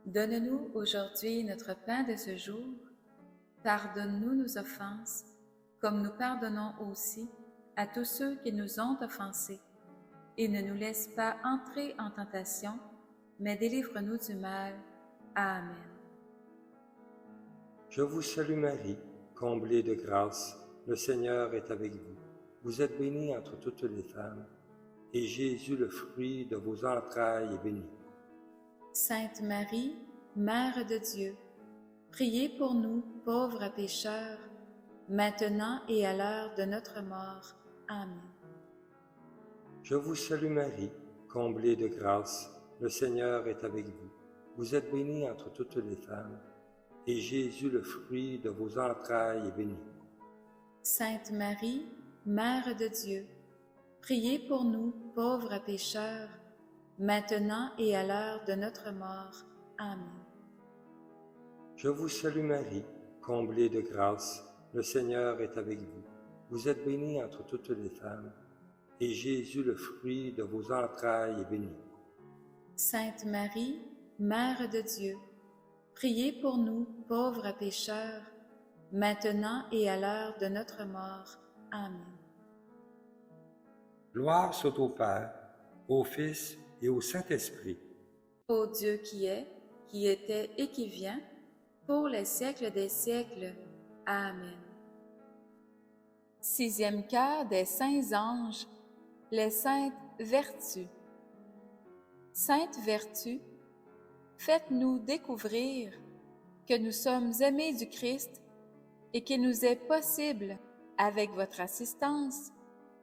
Donne-nous aujourd'hui notre pain de ce jour. Pardonne-nous nos offenses, comme nous pardonnons aussi à tous ceux qui nous ont offensés. Et ne nous laisse pas entrer en tentation, mais délivre-nous du mal. Amen. Je vous salue Marie, comblée de grâce, le Seigneur est avec vous. Vous êtes bénie entre toutes les femmes, et Jésus, le fruit de vos entrailles, est béni. Sainte Marie, Mère de Dieu, priez pour nous, pauvres pécheurs, maintenant et à l'heure de notre mort. Amen. Je vous salue Marie, comblée de grâce, le Seigneur est avec vous. Vous êtes bénie entre toutes les femmes, et Jésus, le fruit de vos entrailles, est béni. Sainte Marie, Mère de Dieu, priez pour nous, pauvres pécheurs, maintenant et à l'heure de notre mort. Amen. Je vous salue Marie, comblée de grâce, le Seigneur est avec vous. Vous êtes bénie entre toutes les femmes, et Jésus, le fruit de vos entrailles, est béni. Sainte Marie, Mère de Dieu, priez pour nous, pauvres pécheurs, maintenant et à l'heure de notre mort. Amen. Gloire soit au Père, au Fils et au Saint-Esprit. Ô Dieu qui est, qui était et qui vient, pour les siècles des siècles. Amen. sixième cœur des saints anges, les saintes vertus. Sainte vertu, faites-nous découvrir que nous sommes aimés du Christ et qu'il nous est possible, avec votre assistance,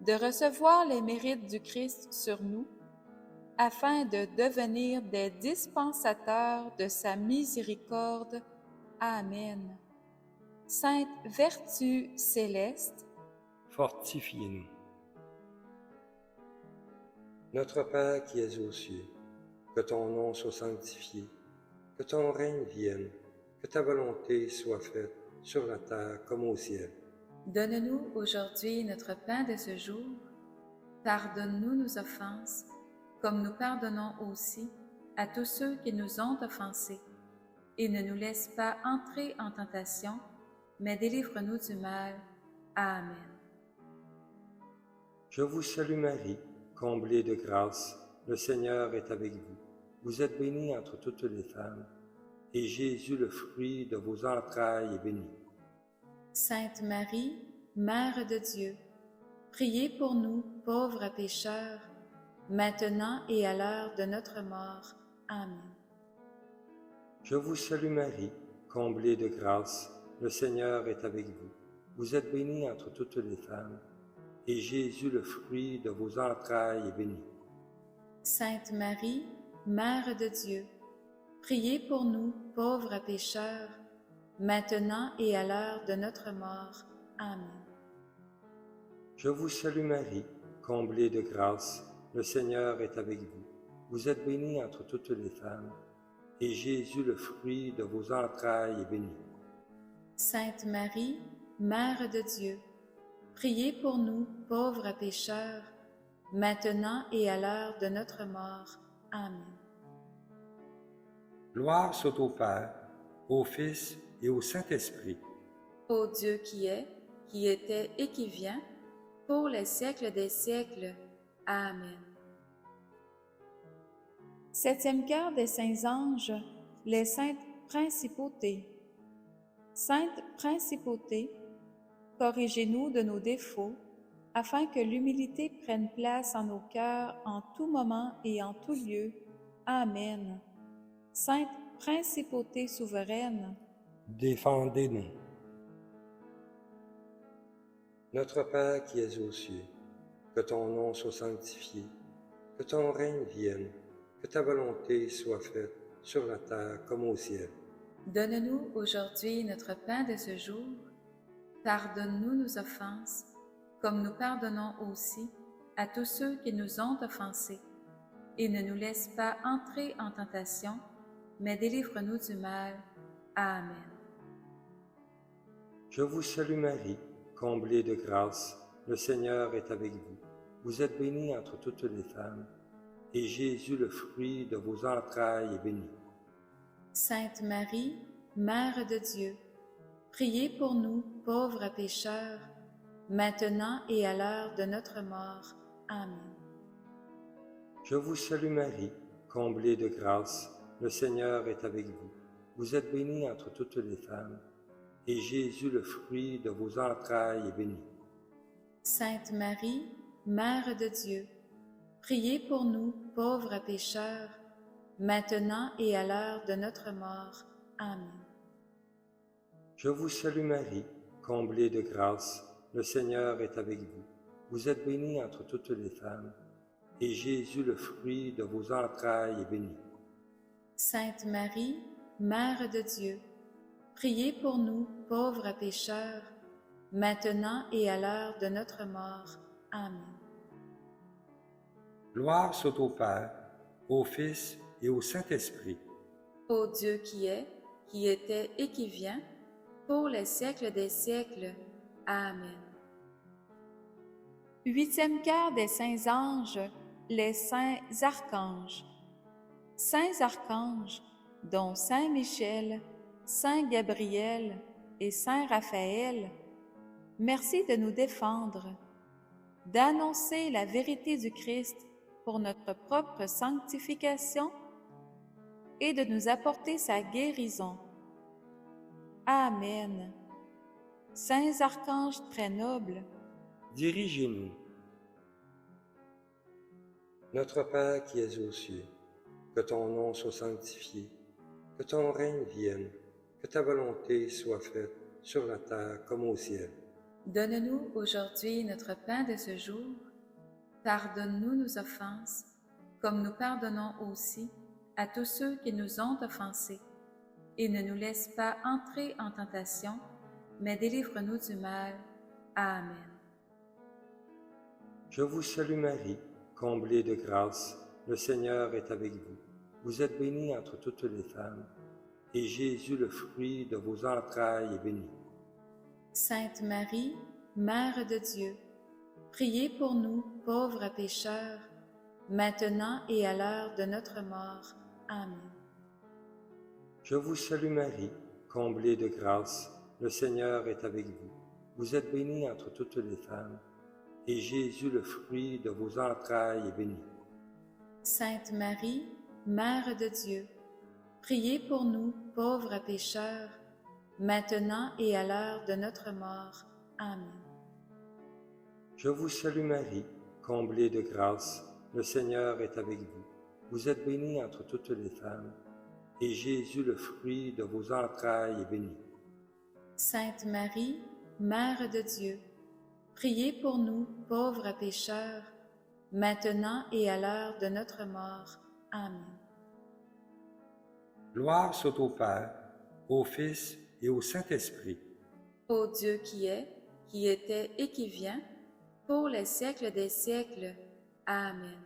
de recevoir les mérites du Christ sur nous, afin de devenir des dispensateurs de sa miséricorde. Amen. Sainte vertu céleste, Fortifiez-nous. Notre Père qui es aux cieux, que ton nom soit sanctifié, que ton règne vienne, que ta volonté soit faite sur la terre comme au ciel. Donne-nous aujourd'hui notre pain de ce jour. Pardonne-nous nos offenses, comme nous pardonnons aussi à tous ceux qui nous ont offensés. Et ne nous laisse pas entrer en tentation, mais délivre-nous du mal. Amen. Je vous salue Marie, comblée de grâce, le Seigneur est avec vous. Vous êtes bénie entre toutes les femmes, et Jésus, le fruit de vos entrailles, est béni. Sainte Marie, Mère de Dieu, priez pour nous, pauvres pécheurs, maintenant et à l'heure de notre mort. Amen. Je vous salue Marie, comblée de grâce, le Seigneur est avec vous. Vous êtes bénie entre toutes les femmes, et Jésus, le fruit de vos entrailles, est béni. Sainte Marie, Mère de Dieu, priez pour nous, pauvres pécheurs, maintenant et à l'heure de notre mort. Amen. Je vous salue Marie, comblée de grâce, le Seigneur est avec vous. Vous êtes bénie entre toutes les femmes, et Jésus, le fruit de vos entrailles, est béni. Sainte Marie, Mère de Dieu, priez pour nous, pauvres pécheurs, maintenant et à l'heure de notre mort. Amen. Gloire soit au Père, au Fils et au Saint-Esprit. Ô Dieu qui est, qui était et qui vient, pour les siècles des siècles. Amen. septième cœur des saints anges, les saintes principautés. Sainte principauté, corrigez-nous de nos défauts afin que l'humilité prenne place en nos cœurs en tout moment et en tout lieu. Amen. Sainte Principauté souveraine, défendez-nous. Notre Père qui es aux cieux, que ton nom soit sanctifié, que ton règne vienne, que ta volonté soit faite sur la terre comme au ciel. donne-nous aujourd'hui notre pain de ce jour. Pardonne-nous nos offenses, comme nous pardonnons aussi à tous ceux qui nous ont offensés. Et ne nous laisse pas entrer en tentation, mais délivre-nous du mal. Amen. Je vous salue Marie, comblée de grâce, le Seigneur est avec vous. Vous êtes bénie entre toutes les femmes, et Jésus, le fruit de vos entrailles, est béni. Sainte Marie, Mère de Dieu, priez pour nous, pauvres pécheurs, maintenant et à l'heure de notre mort. Amen. Je vous salue Marie, comblée de grâce, le Seigneur est avec vous. Vous êtes bénie entre toutes les femmes, et Jésus, le fruit de vos entrailles, est béni. Sainte Marie, Mère de Dieu, priez pour nous, pauvres pécheurs, maintenant et à l'heure de notre mort. Amen. Je vous salue Marie, comblée de grâce, le Seigneur est avec vous. Vous êtes bénie entre toutes les femmes, et Jésus, le fruit de vos entrailles, est béni. Sainte Marie, Mère de Dieu, priez pour nous, pauvres pécheurs, maintenant et à l'heure de notre mort. Amen. Gloire soit au Père, au Fils et au Saint-Esprit. Ô Dieu qui est, qui était et qui vient, pour les siècles des siècles. Amen. Huitième quart des saints anges, les saints archanges. Saints archanges, dont Saint Michel, Saint Gabriel et Saint Raphaël, merci de nous défendre, d'annoncer la vérité du Christ pour notre propre sanctification et de nous apporter sa guérison. Amen. Saints archanges très nobles, dirigez-nous. Notre Père qui es aux cieux, que ton nom soit sanctifié, que ton règne vienne, que ta volonté soit faite sur la terre comme au ciel. donne-nous aujourd'hui notre pain de ce jour. Pardonne-nous nos offenses, comme nous pardonnons aussi à tous ceux qui nous ont offensés. Et ne nous laisse pas entrer en tentation, mais délivre-nous du mal. Amen. Je vous salue Marie, comblée de grâce, le Seigneur est avec vous. Vous êtes bénie entre toutes les femmes, et Jésus, le fruit de vos entrailles, est béni. Sainte Marie, Mère de Dieu, priez pour nous, pauvres pécheurs, maintenant et à l'heure de notre mort. Amen. Je vous salue Marie, comblée de grâce, le Seigneur est avec vous. Vous êtes bénie entre toutes les femmes, et Jésus, le fruit de vos entrailles, est béni. Sainte Marie, Mère de Dieu, priez pour nous, pauvres pécheurs, maintenant et à l'heure de notre mort. Amen. Je vous salue Marie, comblée de grâce, le Seigneur est avec vous. Vous êtes bénie entre toutes les femmes, et Jésus, le fruit de vos entrailles, est béni. Sainte Marie, Mère de Dieu, priez pour nous, pauvres pécheurs, maintenant et à l'heure de notre mort. Amen. Gloire soit au Père, au Fils et au Saint-Esprit. Ô Dieu qui est, qui était et qui vient, pour les siècles des siècles. Amen.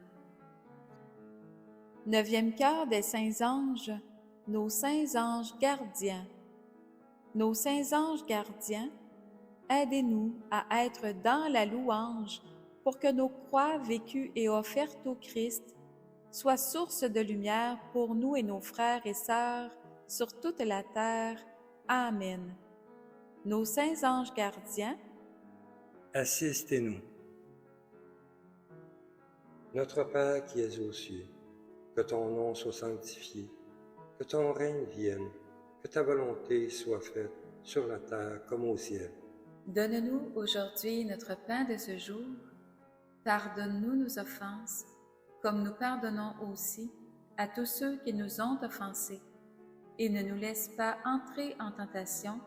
Neuvième quart des saints anges, nos saints anges gardiens. Nos saints anges gardiens, aidez-nous à être dans la louange pour que nos croix vécues et offertes au Christ soient source de lumière pour nous et nos frères et sœurs sur toute la terre. Amen. Nos saints anges gardiens, assistez-nous. Notre Père qui es aux cieux, que ton nom soit sanctifié, que ton règne vienne, que ta volonté soit faite sur la terre comme au ciel. Donne-nous aujourd'hui notre pain de ce jour. Pardonne-nous nos offenses, comme nous pardonnons aussi à tous ceux qui nous ont offensés. Et ne nous laisse pas entrer en tentation,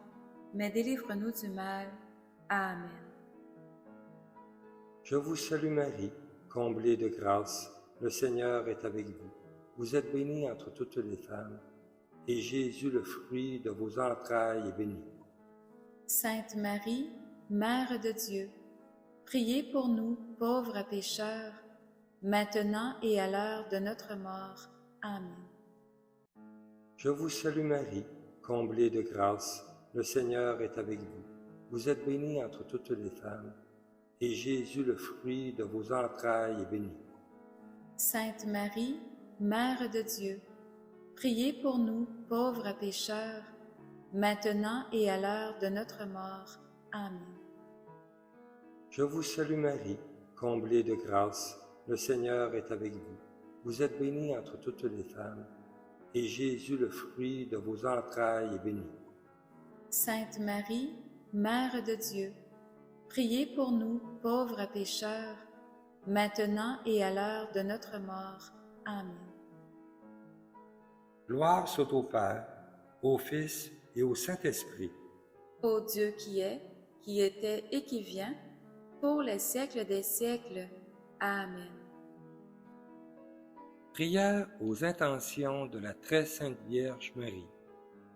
mais délivre-nous du mal. Amen. Je vous salue Marie, comblée de grâce, le Seigneur est avec vous. Vous êtes bénie entre toutes les femmes, et Jésus, le fruit de vos entrailles, est béni. Sainte Marie, Mère de Dieu, priez pour nous, pauvres pécheurs, maintenant et à l'heure de notre mort. Amen. Je vous salue Marie, comblée de grâce, le Seigneur est avec vous. Vous êtes bénie entre toutes les femmes, et Jésus, le fruit de vos entrailles, est béni. Sainte Marie, Mère de Dieu, priez pour nous, pauvres pécheurs, maintenant et à l'heure de notre mort. Amen. Je vous salue Marie, comblée de grâce, le Seigneur est avec vous. Vous êtes bénie entre toutes les femmes, et Jésus, le fruit de vos entrailles, est béni. Sainte Marie, Mère de Dieu, priez pour nous, pauvres pécheurs, maintenant et à l'heure de notre mort. Amen. Gloire soit au Père, au Fils et au Saint-Esprit. Ô Dieu qui est, qui était et qui vient, pour les siècles des siècles. Amen. Prière aux intentions de la très sainte Vierge Marie,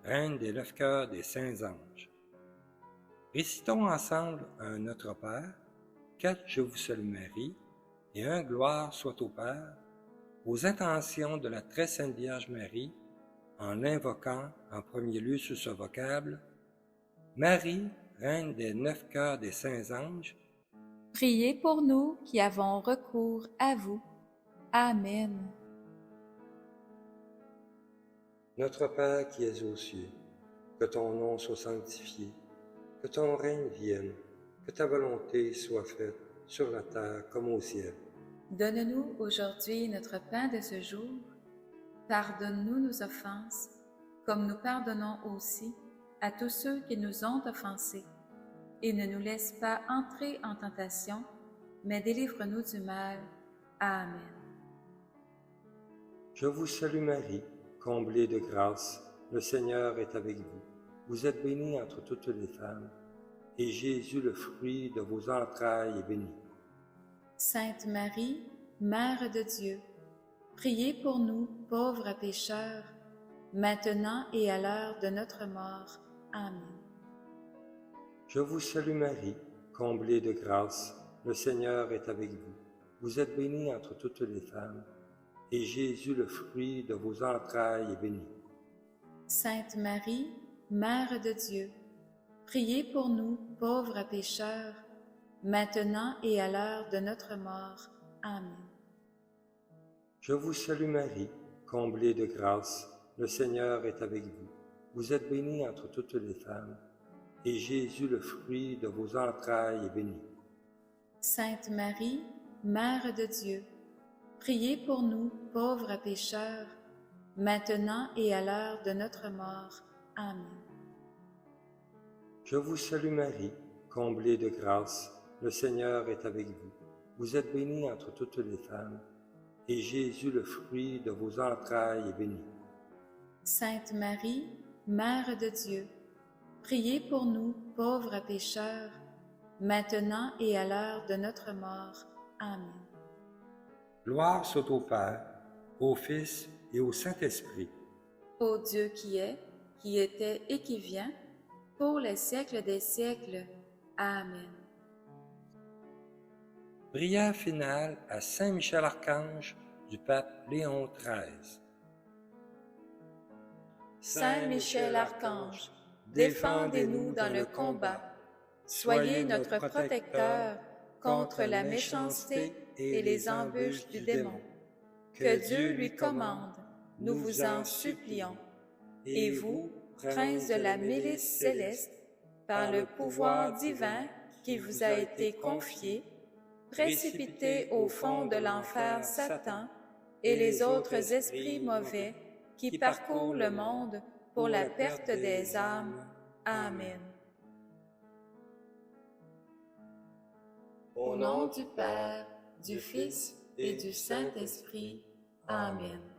Reine des 9 cœurs des saints anges. Récitons ensemble un Notre Père, 4 Je vous salue Marie et un Gloire soit au Père, aux intentions de la très sainte Vierge Marie, en l'invoquant en premier lieu sous ce vocable, Marie, Reine des 9 cœurs des saints anges, Priez pour nous qui avons recours à vous. Amen. Notre Père qui es aux cieux, que ton nom soit sanctifié, que ton règne vienne, que ta volonté soit faite sur la terre comme au ciel. Donne-nous aujourd'hui notre pain de ce jour. Pardonne-nous nos offenses, comme nous pardonnons aussi à tous ceux qui nous ont offensés. Et ne nous laisse pas entrer en tentation, mais délivre-nous du mal. Amen. Je vous salue Marie, comblée de grâce, le Seigneur est avec vous. Vous êtes bénie entre toutes les femmes, et Jésus, le fruit de vos entrailles, est béni. Sainte Marie, Mère de Dieu, priez pour nous, pauvres pécheurs, maintenant et à l'heure de notre mort. Amen. Je vous salue Marie, comblée de grâce, le Seigneur est avec vous. Vous êtes bénie entre toutes les femmes, et Jésus, le fruit de vos entrailles, est béni. Sainte Marie, Mère de Dieu, priez pour nous, pauvres pécheurs, maintenant et à l'heure de notre mort. Amen. Je vous salue Marie, comblée de grâce, le Seigneur est avec vous. Vous êtes bénie entre toutes les femmes, et Jésus, le fruit de vos entrailles, est béni. Sainte Marie, Mère de Dieu, priez pour nous, pauvres pécheurs, maintenant et à l'heure de notre mort. Amen. Je vous salue Marie, comblée de grâce, le Seigneur est avec vous. Vous êtes bénie entre toutes les femmes, et Jésus, le fruit de vos entrailles, est béni. Sainte Marie, Mère de Dieu, priez pour nous, pauvres pécheurs, maintenant et à l'heure de notre mort. Amen. Gloire soit au Père, au Fils et au Saint-Esprit. Ô Dieu qui est, qui était et qui vient, pour les siècles des siècles. Amen. Prière finale à Saint Michel Archange du pape Léon XIII. Saint Michel Archange, défendez-nous dans le combat. Soyez notre protecteur contre la méchanceté et les embûches du démon. Que Dieu lui commande, nous vous en supplions. Et vous, prince de la milice céleste, par le pouvoir divin qui vous a été confié, précipitez au fond de l'enfer Satan et les autres esprits mauvais qui parcourent le monde pour la perte des âmes. Amen. Au nom du Père, du Fils et du Saint-Esprit. Amen.